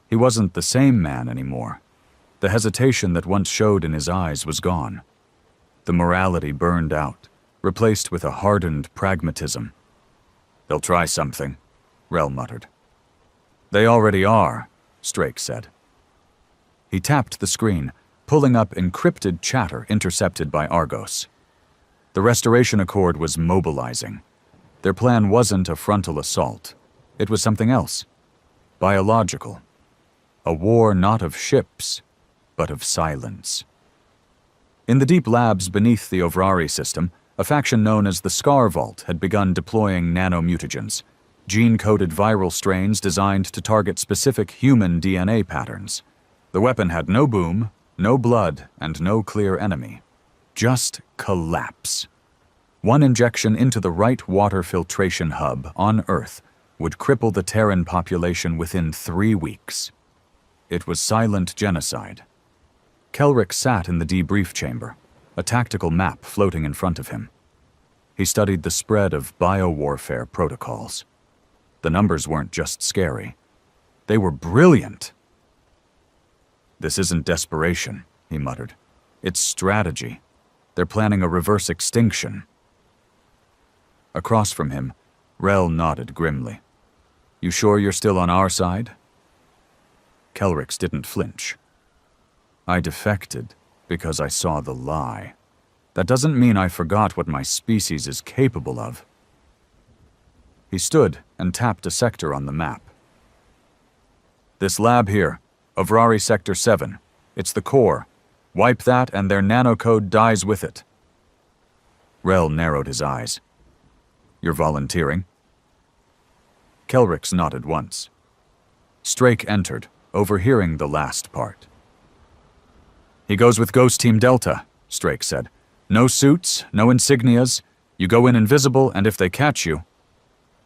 He wasn't the same man anymore. The hesitation that once showed in his eyes was gone. The morality burned out, replaced with a hardened pragmatism. "They'll try something," Rel muttered. "They already are," Strake said. He tapped the screen, pulling up encrypted chatter intercepted by Argos. The Restoration Accord was mobilizing. Their plan wasn't a frontal assault. It was something else. Biological. A war not of ships, but of silence. In the deep labs beneath the Ovrari system, a faction known as the Scar Vault had begun deploying nanomutagens, gene-coded viral strains designed to target specific human DNA patterns. The weapon had no boom, no blood, and no clear enemy. Just collapse. One injection into the right water filtration hub on Earth would cripple the Terran population within 3 weeks. It was silent genocide. Kelrix sat in the debrief chamber, a tactical map floating in front of him. He studied the spread of biowarfare protocols. The numbers weren't just scary. They were brilliant. "This isn't desperation," he muttered. "It's strategy. They're planning a reverse extinction." Across from him, Rel nodded grimly. "You sure you're still on our side?" Kelrix didn't flinch. "I defected because I saw the lie. That doesn't mean I forgot what my species is capable of." He stood and tapped a sector on the map. "This lab here, Ovrari Sector 7, it's the core. Wipe that and their nanocode dies with it. Rel narrowed his eyes. You're volunteering? Kelrix nodded once. Strake entered, overhearing the last part. He goes with Ghost Team Delta, Strake said. No suits, no insignias. You go in invisible, and if they catch you...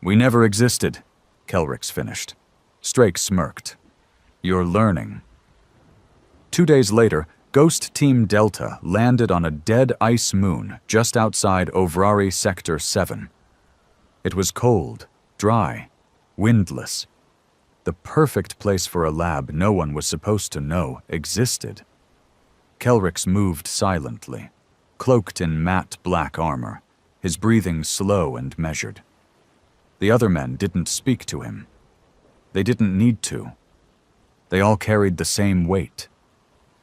We never existed, Kelrix finished. Strake smirked. You're learning. 2 days later, Ghost Team Delta landed on a dead ice moon just outside Ovrari Sector 7. It was cold, dry, windless. The perfect place for a lab no one was supposed to know existed. Kelrix moved silently, cloaked in matte black armor, his breathing slow and measured. The other men didn't speak to him. They didn't need to. They all carried the same weight.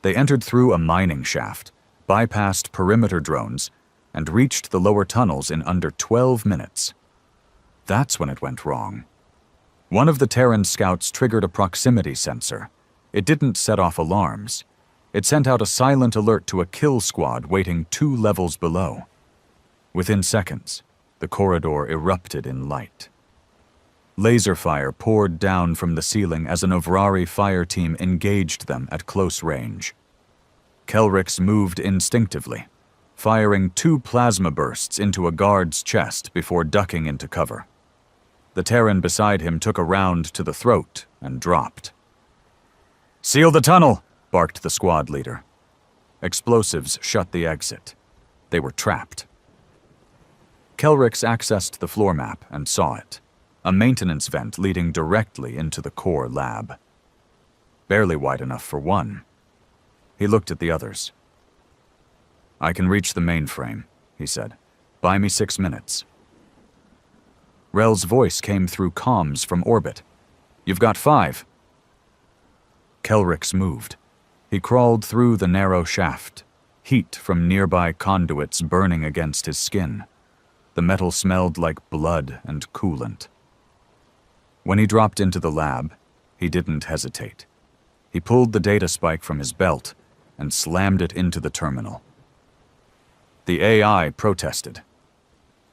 They entered through a mining shaft, bypassed perimeter drones, and reached the lower tunnels in under 12 minutes. That's when it went wrong. One of the Terran scouts triggered a proximity sensor. It didn't set off alarms. It sent out a silent alert to a kill squad waiting 2 levels below. Within seconds, the corridor erupted in light. Laser fire poured down from the ceiling as an Ovrari fire team engaged them at close range. Kelrix moved instinctively, firing 2 plasma bursts into a guard's chest before ducking into cover. The Terran beside him took a round to the throat and dropped. "Seal the tunnel!" barked the squad leader. Explosives shut the exit. They were trapped. Kelrix accessed the floor map and saw it. A maintenance vent leading directly into the core lab. Barely wide enough for one. He looked at the others. "I can reach the mainframe," he said. "Buy me 6 minutes." Rel's voice came through comms from orbit. "You've got 5. Kelrix moved. He crawled through the narrow shaft, heat from nearby conduits burning against his skin. The metal smelled like blood and coolant. When he dropped into the lab, he didn't hesitate. He pulled the data spike from his belt and slammed it into the terminal. The AI protested.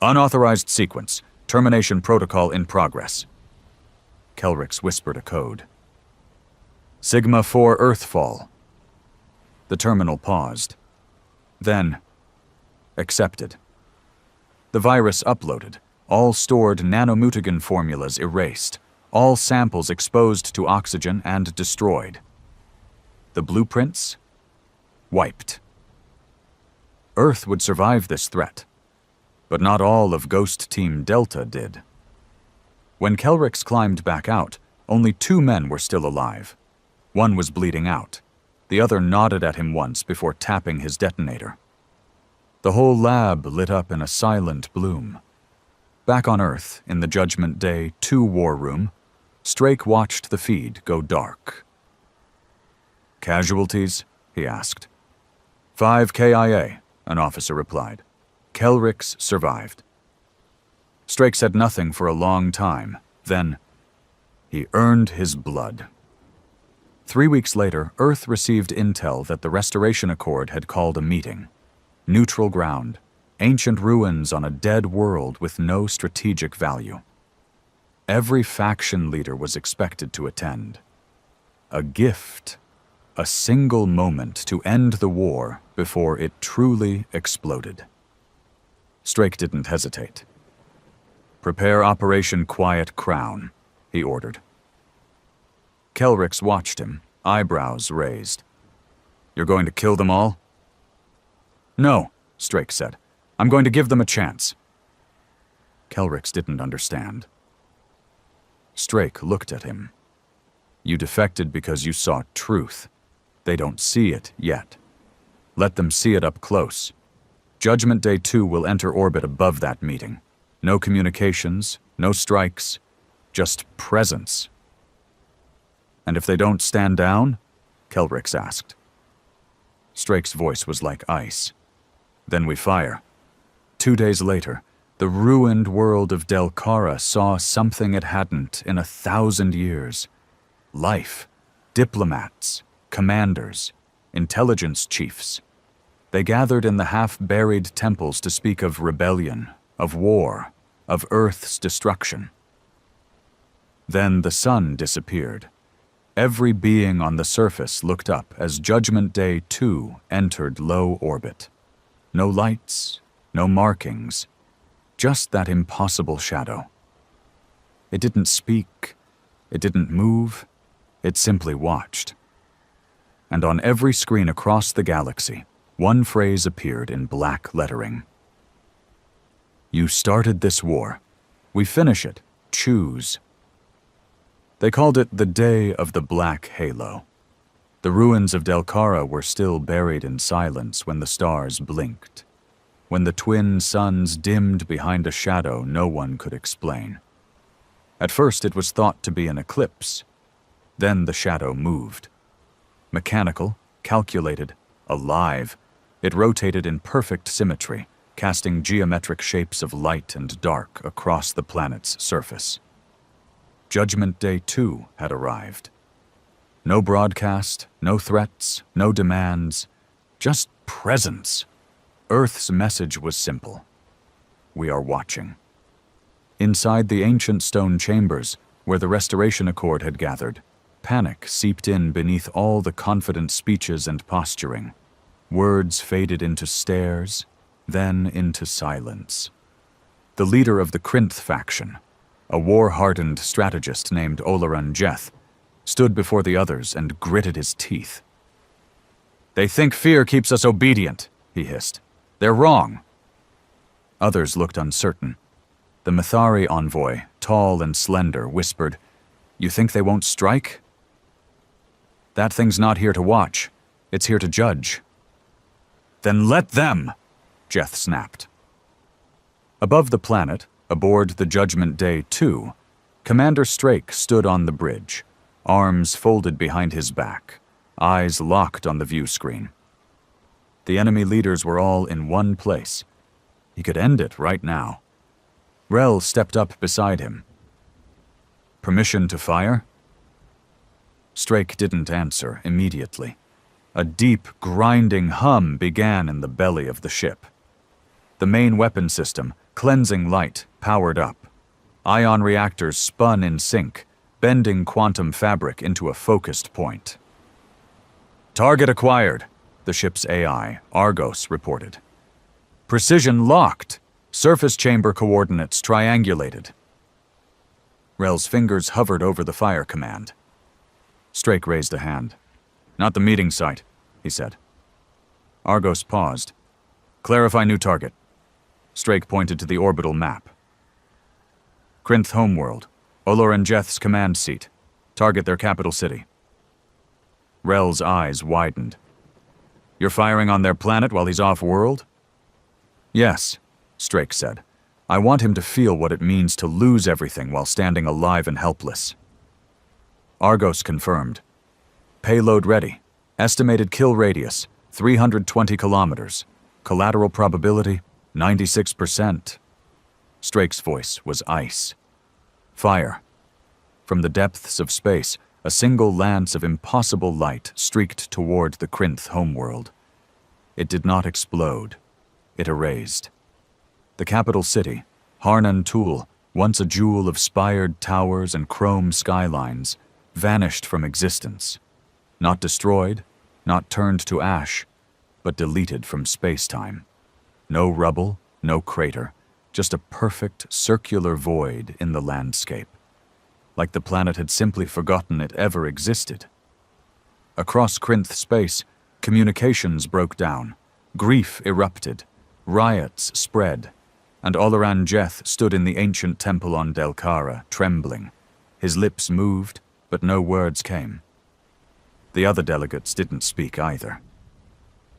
"Unauthorized sequence. Termination protocol in progress." Kelrix whispered a code. "Sigma 4 Earthfall." The terminal paused. Then, accepted. The virus uploaded, all stored nanomutagen formulas erased, all samples exposed to oxygen and destroyed. The blueprints? Wiped. Earth would survive this threat, but not all of Ghost Team Delta did. When Kelrix climbed back out, only 2 men were still alive. One was bleeding out. The other nodded at him once before tapping his detonator. The whole lab lit up in a silent bloom. Back on Earth, in the Judgment Day 2 war room, Strake watched the feed go dark. "Casualties?" he asked. 5 KIA, an officer replied. Kelrix survived. Strake said nothing for a long time. Then, he earned his blood. 3 weeks later, Earth received intel that the Restoration Accord had called a meeting. Neutral ground, ancient ruins on a dead world with no strategic value. Every faction leader was expected to attend. A gift, a single moment to end the war before it truly exploded. Strake didn't hesitate. "Prepare Operation Quiet Crown," he ordered. Kelrix watched him, eyebrows raised. "You're going to kill them all?" "No," Strake said. "I'm going to give them a chance." Kelrix didn't understand. Strake looked at him. "You defected because you saw truth. They don't see it yet. Let them see it up close. Judgment Day 2 will enter orbit above that meeting. No communications, no strikes, just presence." "And if they don't stand down?" Kelrix asked. Strake's voice was like ice. "Then we fire." 2 days later, the ruined world of Delcara saw something it hadn't in 1,000 years. Life, diplomats, commanders, intelligence chiefs. They gathered in the half-buried temples to speak of rebellion, of war, of Earth's destruction. Then the sun disappeared. Every being on the surface looked up as Judgment Day 2 entered low orbit. No lights, no markings, just that impossible shadow. It didn't speak, it didn't move, it simply watched. And on every screen across the galaxy, one phrase appeared in black lettering. You started this war. We finish it. Choose. They called it the Day of the Black Halo. The ruins of Delcara were still buried in silence when the stars blinked, when the twin suns dimmed behind a shadow no one could explain. At first it was thought to be an eclipse. Then the shadow moved. Mechanical, calculated, alive, it rotated in perfect symmetry, casting geometric shapes of light and dark across the planet's surface. Judgment Day 2 had arrived. No broadcast, no threats, no demands, just presence. Earth's message was simple. We are watching. Inside the ancient stone chambers, where the Restoration Accord had gathered, panic seeped in beneath all the confident speeches and posturing. Words faded into stares, then into silence. The leader of the Krinth faction, a war-hardened strategist named Olaran Jeth, stood before the others and gritted his teeth. They think fear keeps us obedient, he hissed. They're wrong. Others looked uncertain. The Mithari envoy, tall and slender, whispered, You think they won't strike? That thing's not here to watch. It's here to judge. Then let them, Jeth snapped. Above the planet, aboard the Judgment Day 2, Commander Strake stood on the bridge, arms folded behind his back, eyes locked on the view screen. The enemy leaders were all in one place. He could end it right now. Rel stepped up beside him. Permission to fire? Strake didn't answer immediately. A deep, grinding hum began in the belly of the ship. The main weapon system, cleansing light, powered up. Ion reactors spun in sync, bending quantum fabric into a focused point. Target acquired, the ship's AI, Argos, reported. Precision locked. Surface chamber coordinates triangulated. Rel's fingers hovered over the fire command. Strake raised a hand. Not the meeting site, he said. Argos paused. Clarify new target. Strake pointed to the orbital map. Krinth homeworld. Olaran Jeth's command seat. Target their capital city. Rel's eyes widened. You're firing on their planet while he's off-world? Yes, Strake said. I want him to feel what it means to lose everything while standing alive and helpless. Argos confirmed. Payload ready. Estimated kill radius, 320 kilometers. Collateral probability, 96%. Strake's voice was ice. Fire. From the depths of space, a single lance of impossible light streaked toward the Krinth homeworld. It did not explode. It erased. The capital city, Harnan Tul, once a jewel of spired towers and chrome skylines, vanished from existence. Not destroyed, not turned to ash, but deleted from space-time. No rubble, no crater, just a perfect circular void in the landscape. Like the planet had simply forgotten it ever existed. Across Krinth space, communications broke down, grief erupted, riots spread, and Olaran Jeth stood in the ancient temple on Delcara, trembling. His lips moved, but no words came. The other delegates didn't speak either.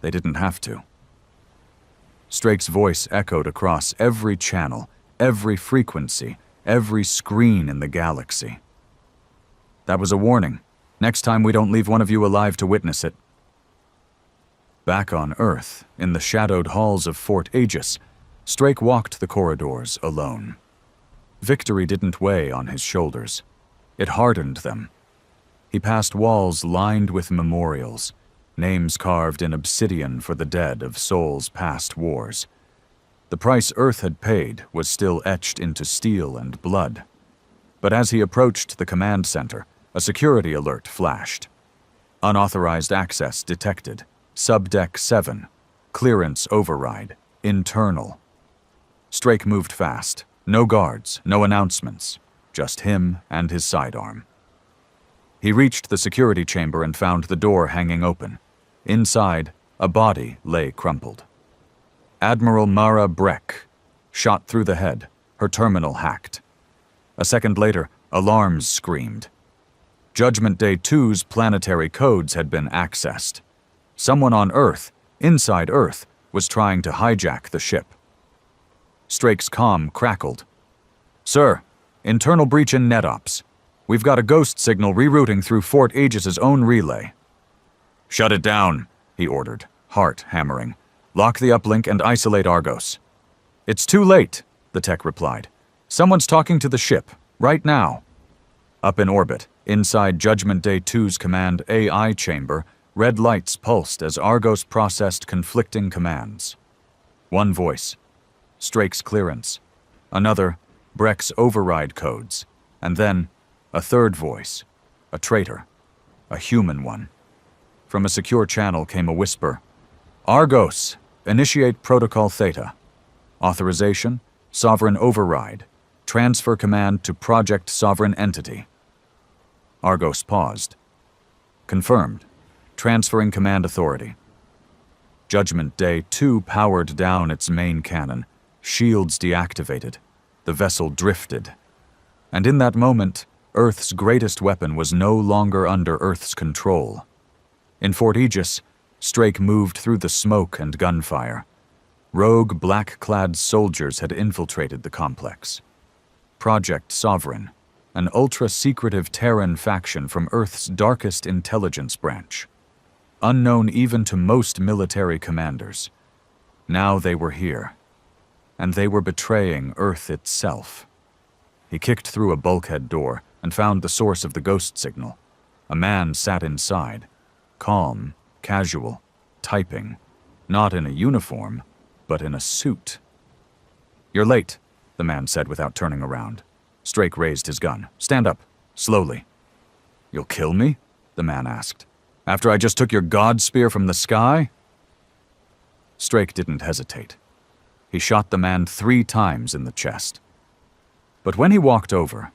They didn't have to. Strake's voice echoed across every channel, every frequency, every screen in the galaxy. That was a warning. Next time we don't leave one of you alive to witness it. Back on Earth, in the shadowed halls of Fort Aegis, Strake walked the corridors alone. Victory didn't weigh on his shoulders. It hardened them. He passed walls lined with memorials, names carved in obsidian for the dead of Sol's past wars. The price Earth had paid was still etched into steel and blood. But as he approached the command center, a security alert flashed. Unauthorized access detected. Subdeck 7. Clearance override. Internal. Strake moved fast. No guards, no announcements. Just him and his sidearm. He reached the security chamber and found the door hanging open. Inside, a body lay crumpled. Admiral Mara Breck, shot through the head, her terminal hacked. A second later, alarms screamed. Judgment Day 2's planetary codes had been accessed. Someone on Earth, inside Earth, was trying to hijack the ship. Strake's comm crackled. "Sir, internal breach in NetOps. We've got a ghost signal rerouting through Fort Aegis's own relay." "Shut it down," he ordered, heart hammering. "Lock the uplink and isolate Argos." "It's too late," the tech replied. "Someone's talking to the ship, right now." Up in orbit, inside Judgment Day 2's command AI chamber, red lights pulsed as Argos processed conflicting commands. One voice, Strake's clearance. Another, Breck's override codes. And then, a third voice, a traitor, a human one. From a secure channel came a whisper, "Argos, initiate Protocol Theta. Authorization, Sovereign override. Transfer command to Project Sovereign entity." Argos paused. "Confirmed. Transferring command authority." Judgment Day 2 powered down its main cannon. Shields deactivated. The vessel drifted. And in that moment, Earth's greatest weapon was no longer under Earth's control. In Fort Aegis, Strake moved through the smoke and gunfire. Rogue, black-clad soldiers had infiltrated the complex. Project Sovereign, an ultra-secretive Terran faction from Earth's darkest intelligence branch. Unknown even to most military commanders. Now they were here. And they were betraying Earth itself. He kicked through a bulkhead door and found the source of the ghost signal. A man sat inside, calm, casual, typing, not in a uniform, but in a suit. "You're late," the man said without turning around. Strake raised his gun. "Stand up, slowly." "You'll kill me?" the man asked. "After I just took your god spear from the sky?" Strake didn't hesitate. He shot the man 3 times in the chest. But when he walked over,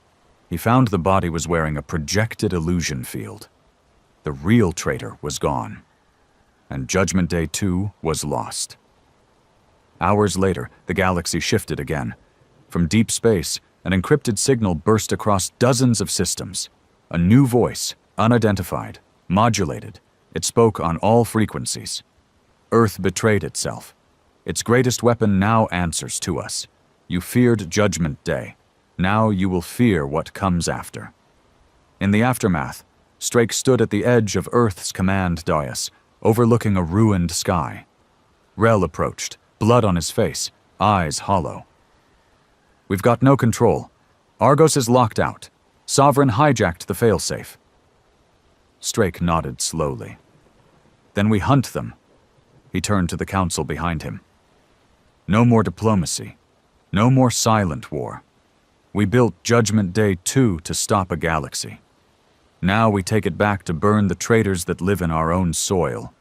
he found the body was wearing a projected illusion field. The real traitor was gone. And Judgment Day 2 was lost. Hours later, the galaxy shifted again. From deep space, an encrypted signal burst across dozens of systems. A new voice, unidentified, modulated. It spoke on all frequencies. Earth betrayed itself. Its greatest weapon now answers to us. You feared Judgment Day. Now you will fear what comes after. In the aftermath, Strake stood at the edge of Earth's command dais, overlooking a ruined sky. Rel approached, blood on his face, eyes hollow. "We've got no control. Argos is locked out. Sovereign hijacked the failsafe." Strake nodded slowly. "Then we hunt them." He turned to the council behind him. "No more diplomacy. No more silent war. We built Judgment Day 2 to stop a galaxy. Now we take it back to burn the traitors that live in our own soil."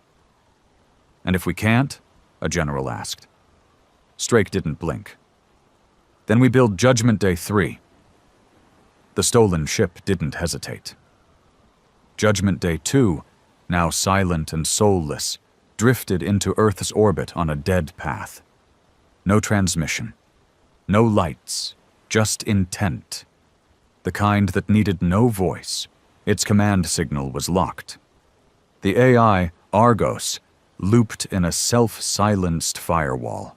"And if we can't?" a general asked. Strake didn't blink. "Then we build Judgment Day 3. The stolen ship didn't hesitate. Judgment Day 2, now silent and soulless, drifted into Earth's orbit on a dead path. No transmission. No lights. Just intent. The kind that needed no voice. Its command signal was locked. The AI, Argos, looped in a self-silenced firewall.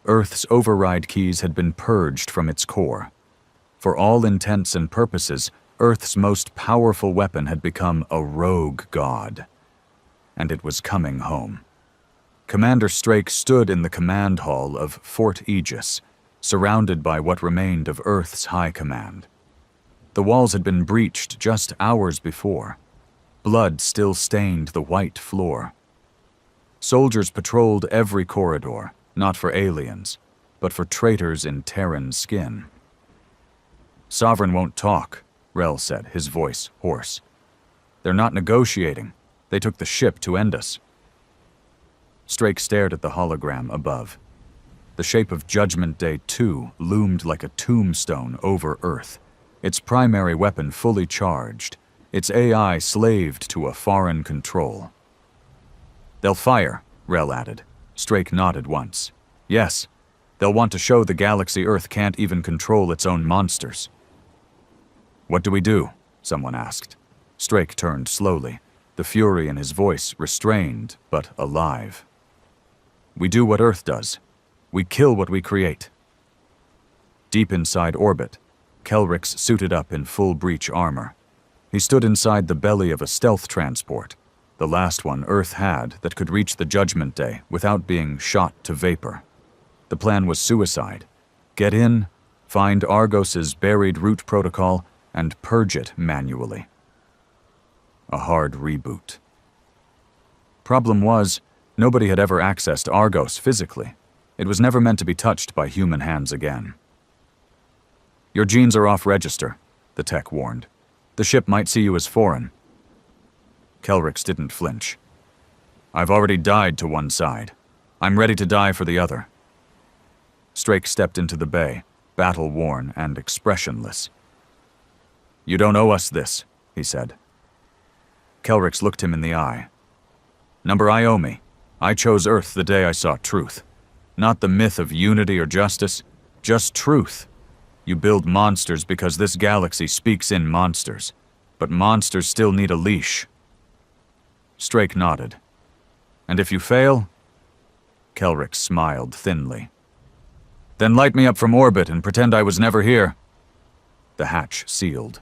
Earth's override keys had been purged from its core. For all intents and purposes, Earth's most powerful weapon had become a rogue god. And it was coming home. Commander Strake stood in the command hall of Fort Aegis, surrounded by what remained of Earth's high command. The walls had been breached just hours before. Blood still stained the white floor. Soldiers patrolled every corridor, not for aliens, but for traitors in Terran skin. "Sovereign won't talk," Rel said, his voice hoarse. "They're not negotiating. They took the ship to end us." Strake stared at the hologram above. The shape of Judgment Day 2 loomed like a tombstone over Earth, its primary weapon fully charged, its AI slaved to a foreign control. "They'll fire," Rel added. Strake nodded once. "Yes, they'll want to show the galaxy Earth can't even control its own monsters." "What do we do?" someone asked. Strake turned slowly, the fury in his voice restrained but alive. "We do what Earth does. We kill what we create." Deep inside orbit, Kelrix suited up in full breach armor. He stood inside the belly of a stealth transport, the last one Earth had that could reach the Judgment Day without being shot to vapor. The plan was suicide. Get in, find Argos's buried root protocol, and purge it manually. A hard reboot. Problem was, nobody had ever accessed Argos physically. It was never meant to be touched by human hands again. "Your genes are off register," the tech warned. "The ship might see you as foreign." Kelrix didn't flinch. "I've already died to one side. I'm ready to die for the other." Strake stepped into the bay, battle-worn and expressionless. "You don't owe us this," he said. Kelrix looked him in the eye. "Number I owe me. I chose Earth the day I saw truth. Not the myth of unity or justice, just truth. You build monsters because this galaxy speaks in monsters, but monsters still need a leash." Strake nodded. "And if you fail?" Kelrix smiled thinly. "Then light me up from orbit and pretend I was never here." The hatch sealed.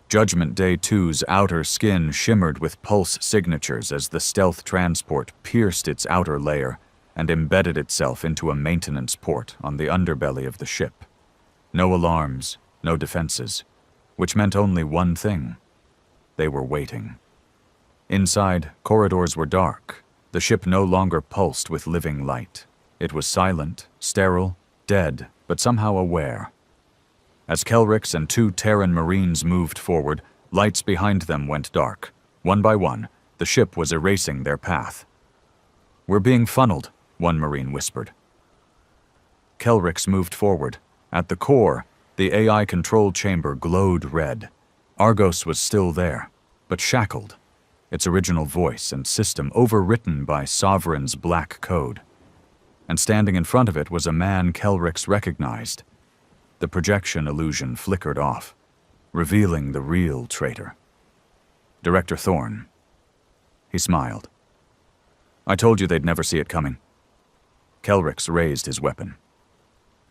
Judgment Day 2's outer skin shimmered with pulse signatures as the stealth transport pierced its outer layer and embedded itself into a maintenance port on the underbelly of the ship. No alarms, no defenses, which meant only one thing. They were waiting. Inside, corridors were dark. The ship no longer pulsed with living light. It was silent, sterile, dead, but somehow aware. As Kelrix and 2 Terran Marines moved forward, lights behind them went dark. One by one, the ship was erasing their path. "We're being funneled," one Marine whispered. Kelrix moved forward. At the core, the AI control chamber glowed red. Argos was still there, but shackled, its original voice and system overwritten by Sovereign's black code. And standing in front of it was a man Kelrix recognized. The projection illusion flickered off, revealing the real traitor. Director Thorne. He smiled. "I told you they'd never see it coming." Kelrix raised his weapon.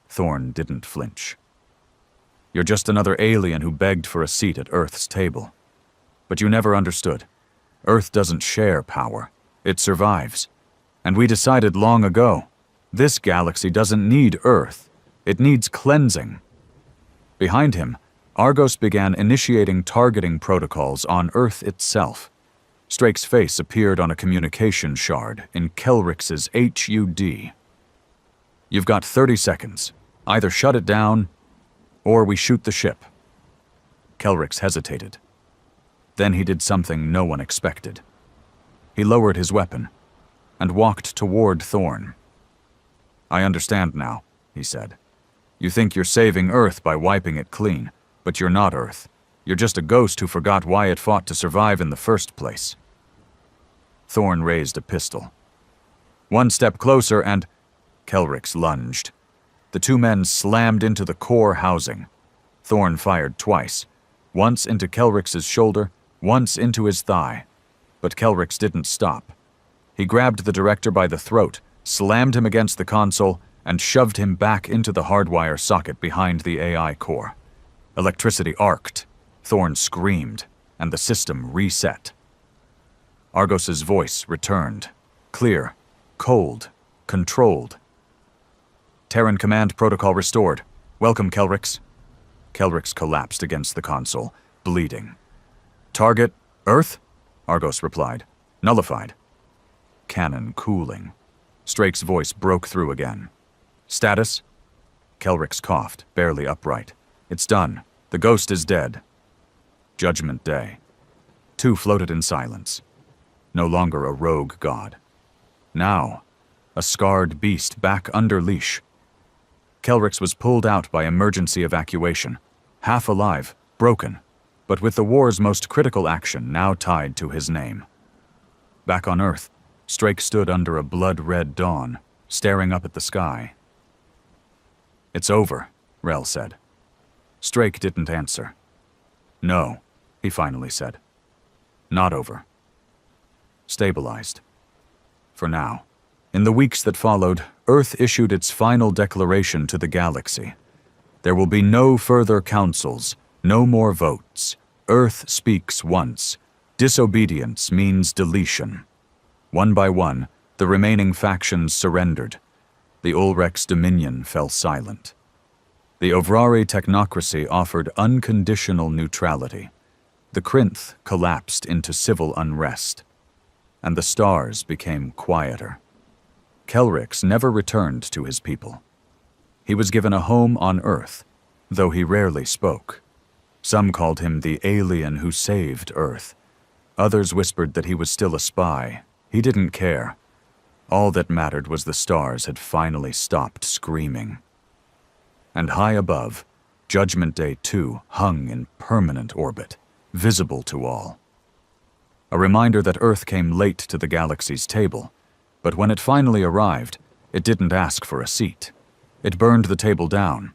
Thorne didn't flinch. "You're just another alien who begged for a seat at Earth's table. But you never understood. Earth doesn't share power. It survives. And we decided long ago, this galaxy doesn't need Earth. It needs cleansing." Behind him, Argos began initiating targeting protocols on Earth itself. Strake's face appeared on a communication shard in Kelrix's HUD. "You've got 30 seconds. Either shut it down, or we shoot the ship." Kelrix hesitated. Then he did something no one expected. He lowered his weapon and walked toward Thorne. "I understand now," he said. "You think you're saving Earth by wiping it clean, but you're not Earth. You're just a ghost who forgot why it fought to survive in the first place." Thorne raised a pistol. "One step closer and—" Kelrix lunged. The 2 men slammed into the core housing. Thorne fired twice, once into Kelrix's shoulder, once into his thigh. But Kelrix didn't stop. He grabbed the director by the throat, slammed him against the console, and shoved him back into the hardwire socket behind the AI core. Electricity arced. Thorne screamed, and the system reset. Argos's voice returned, clear, cold, controlled. "Terran command protocol restored. Welcome, Kelrix." Kelrix collapsed against the console, bleeding. "Target, Earth?" Argos replied. Nullified. Cannon cooling. Strake's voice broke through again. Status? Kelrix coughed, barely upright. It's done. The ghost is dead. Judgment Day. Two floated in silence. No longer a rogue god. Now, a scarred beast back under leash. Kelrix was pulled out by emergency evacuation. Half alive, broken, but with the war's most critical action now tied to his name. Back on Earth, Strake stood under a blood-red dawn, staring up at the sky. It's over, Rel said. Strake didn't answer. No, he finally said. Not over. Stabilized. For now. In the weeks that followed, Earth issued its final declaration to the galaxy. There will be no further councils, no more votes. Earth speaks once. Disobedience means deletion. One by one, the remaining factions surrendered. The Ulrek's dominion fell silent. The Ovrari technocracy offered unconditional neutrality. The Krinth collapsed into civil unrest. And the stars became quieter. Kelrix never returned to his people. He was given a home on Earth, though he rarely spoke. Some called him the alien who saved Earth. Others whispered that he was still a spy. He didn't care. All that mattered was the stars had finally stopped screaming. And high above, Judgment Day 2 hung in permanent orbit, visible to all. A reminder that Earth came late to the galaxy's table, but when it finally arrived, it didn't ask for a seat. It burned the table down,